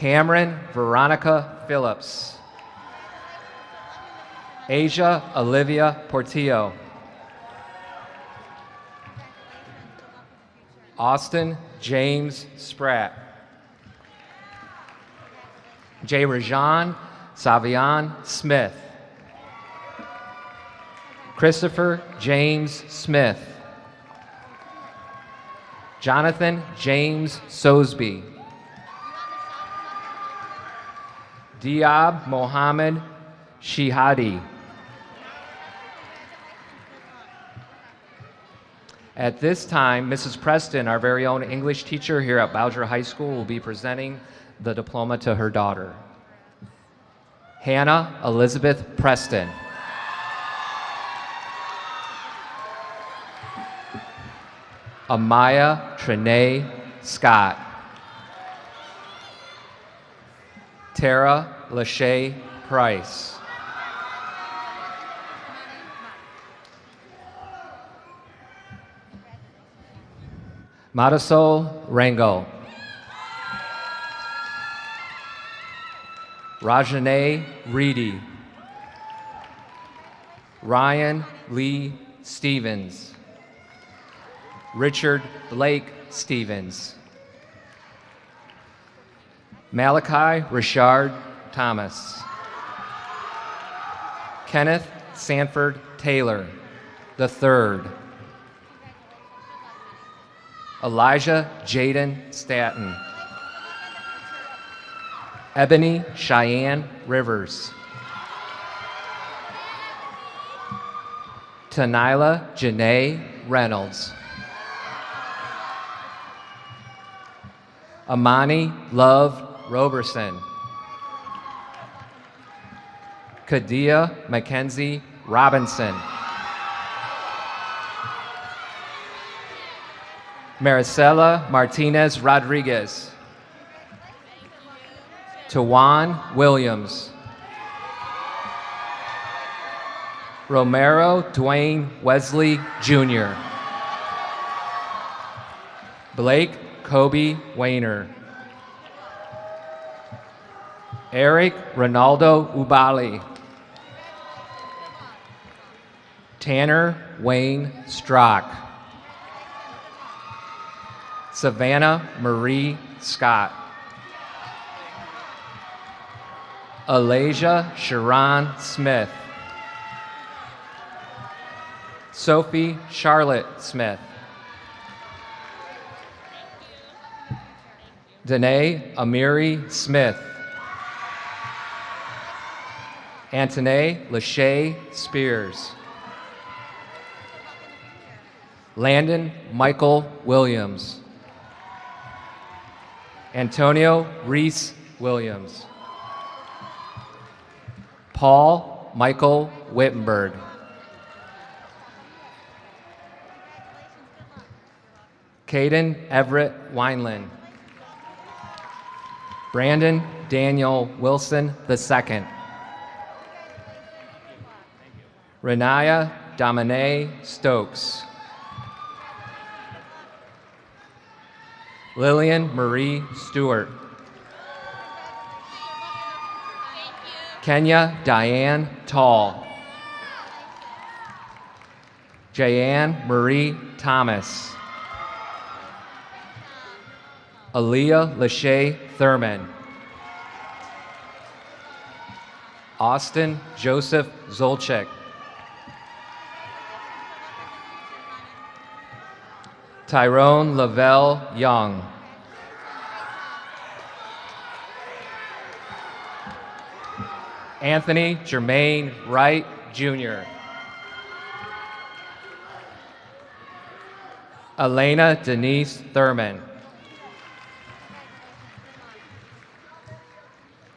Cameron Veronica Phillips. Asia Olivia Portillo. Austin James Spratt. J. Rajan Savion Smith. Christopher James Smith. Jonathan James Sosby. Diab Mohammed Shihadi. At this time, Mrs. Preston, our very own English teacher here at Bowsher High School, will be presenting the diploma to her daughter. Hannah Elizabeth Preston. Amaya Trinae Scott. Tara Lachey Price. Marisol Rango. Rajane Reedy. Ryan Lee Stevens. Richard Blake Stevens. Malachi Richard Thomas. Kenneth Sanford Taylor III. Elijah Jaden Staton. Ebony Cheyenne Rivers. Tanila Janae Reynolds. Amani Love Roberson. Kadia Mackenzie Robinson. Maricela Martinez Rodriguez. Tawan Williams. Romero Dwayne Wesley Jr. Blake Kobe Wayner. Eric Ronaldo Ubali. Tanner Wayne Strock. Savannah Marie Scott. Alasia Sharon Smith. Sophie Charlotte Smith. Danae Amiri Smith. Antoine Lachey Spears. Landon Michael Williams. Antonio Reese Williams. Paul Michael Wittenberg. Caden Everett Wineland. Brandon Daniel Wilson II. Renaya Domine Stokes. Lillian Marie Stewart. Kenya Diane Tall. Jayanne Marie Thomas. Aaliyah Lachey Thurman. Austin Joseph Zolchek. Tyrone Lavelle Young. Anthony Jermaine Wright, Jr. Elena Denise Thurman.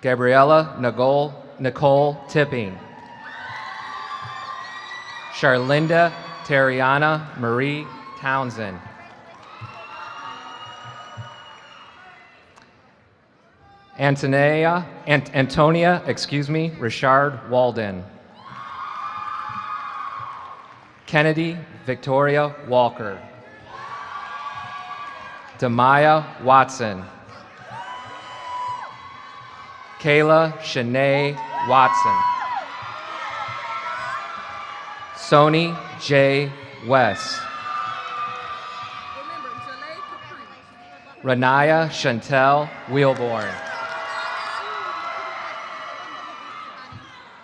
Gabriella Nicole Tipping. Charlinda Terriana Marie Townsend. Antonia, Richard Walden. Kennedy Victoria Walker. Demaya Watson. Kayla Shanae Watson. Sony J. West. Renaya Chantel Wheelborn.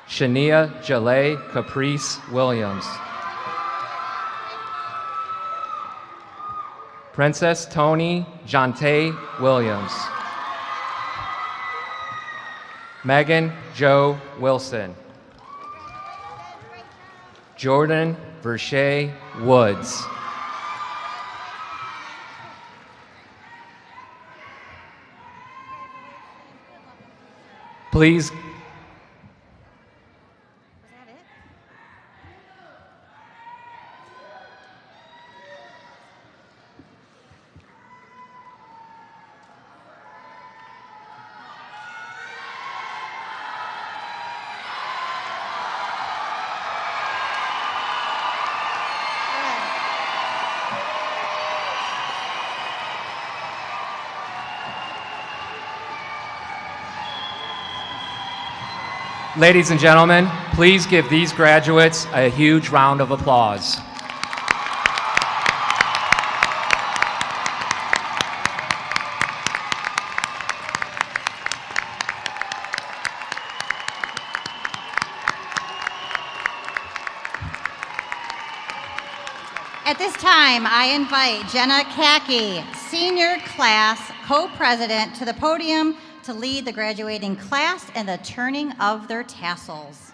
Shania Jalay Caprice Williams. Princess Tony Jante Williams. Megan Joe Wilson. Jordan Verche Woods. Please. Ladies and gentlemen, please give these graduates a huge round of applause. At this time, I invite Jenna Kaki, senior class co-president, to the podium to lead the graduating class in the turning of their tassels.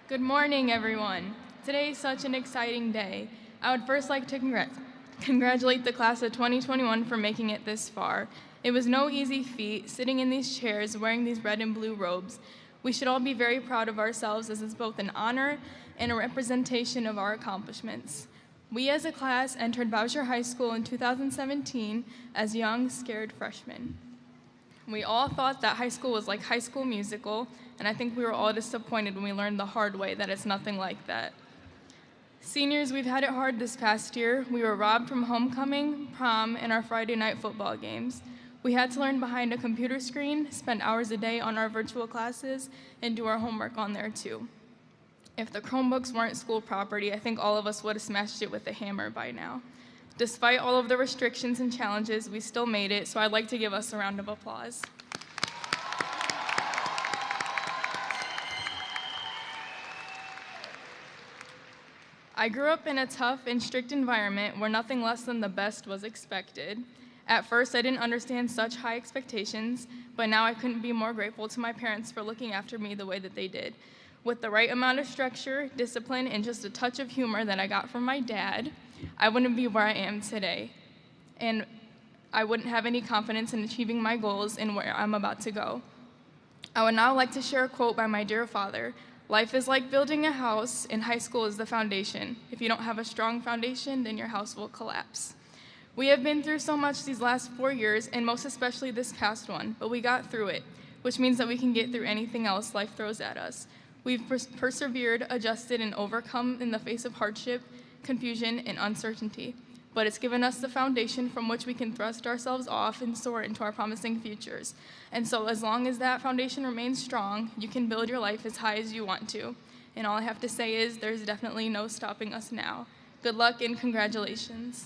Good morning, everyone. Today is such an exciting day. I would first like to congratulate the class of 2021 for making it this far. It was no easy feat, sitting in these chairs, wearing these red and blue robes. We should all be very proud of ourselves, as it's both an honor and a representation of our accomplishments. We as a class entered Bowsher High School in 2017 as young, scared freshmen. We all thought that high school was like High School Musical, and I think we were all disappointed when we learned the hard way that it's nothing like that. Seniors, we've had it hard this past year. We were robbed from homecoming, prom, and our Friday night football games. We had to learn behind a computer screen, spend hours a day on our virtual classes, and do our homework on there too. If the Chromebooks weren't school property, I think all of us would have smashed it with a hammer by now. Despite all of the restrictions and challenges, we still made it, so I'd like to give us a round of applause. I grew up in a tough and strict environment where nothing less than the best was expected. At first, I didn't understand such high expectations, but now I couldn't be more grateful to my parents for looking after me the way that they did. With the right amount of structure, discipline, and just a touch of humor that I got from my dad, I wouldn't be where I am today. And I wouldn't have any confidence in achieving my goals and where I'm about to go. I would now like to share a quote by my dear father. Life is like building a house, and high school is the foundation. If you don't have a strong foundation, then your house will collapse. We have been through so much these last 4 years, and most especially this past one, but we got through it, which means that we can get through anything else life throws at us. We've persevered, adjusted, and overcome in the face of hardship, confusion, and uncertainty. but it's given us the foundation from which we can thrust ourselves off and soar into our promising futures. And so as long as that foundation remains strong, you can build your life as high as you want to. And all I have to say is there's definitely no stopping us now. Good luck and congratulations.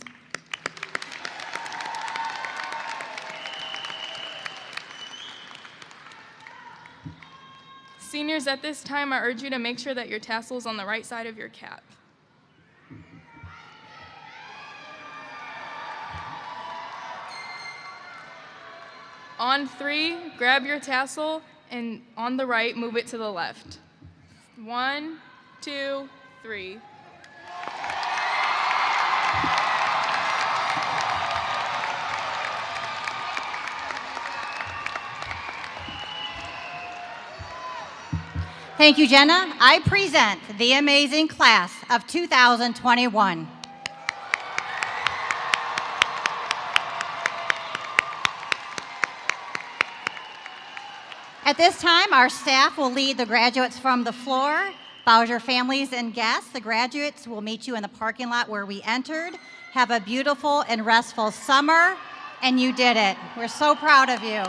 Seniors, at this time, I urge you to make sure that your tassel is on the right side of your cap. On 3, grab your tassel, and on the right, move it to the left. 1, 2, 3. Thank you, Jenna. I present the amazing class of 2021. At this time, our staff will lead the graduates from the floor. Bowsher families and guests, the graduates will meet you in the parking lot where we entered. Have a beautiful and restful summer, and you did it. We're so proud of you.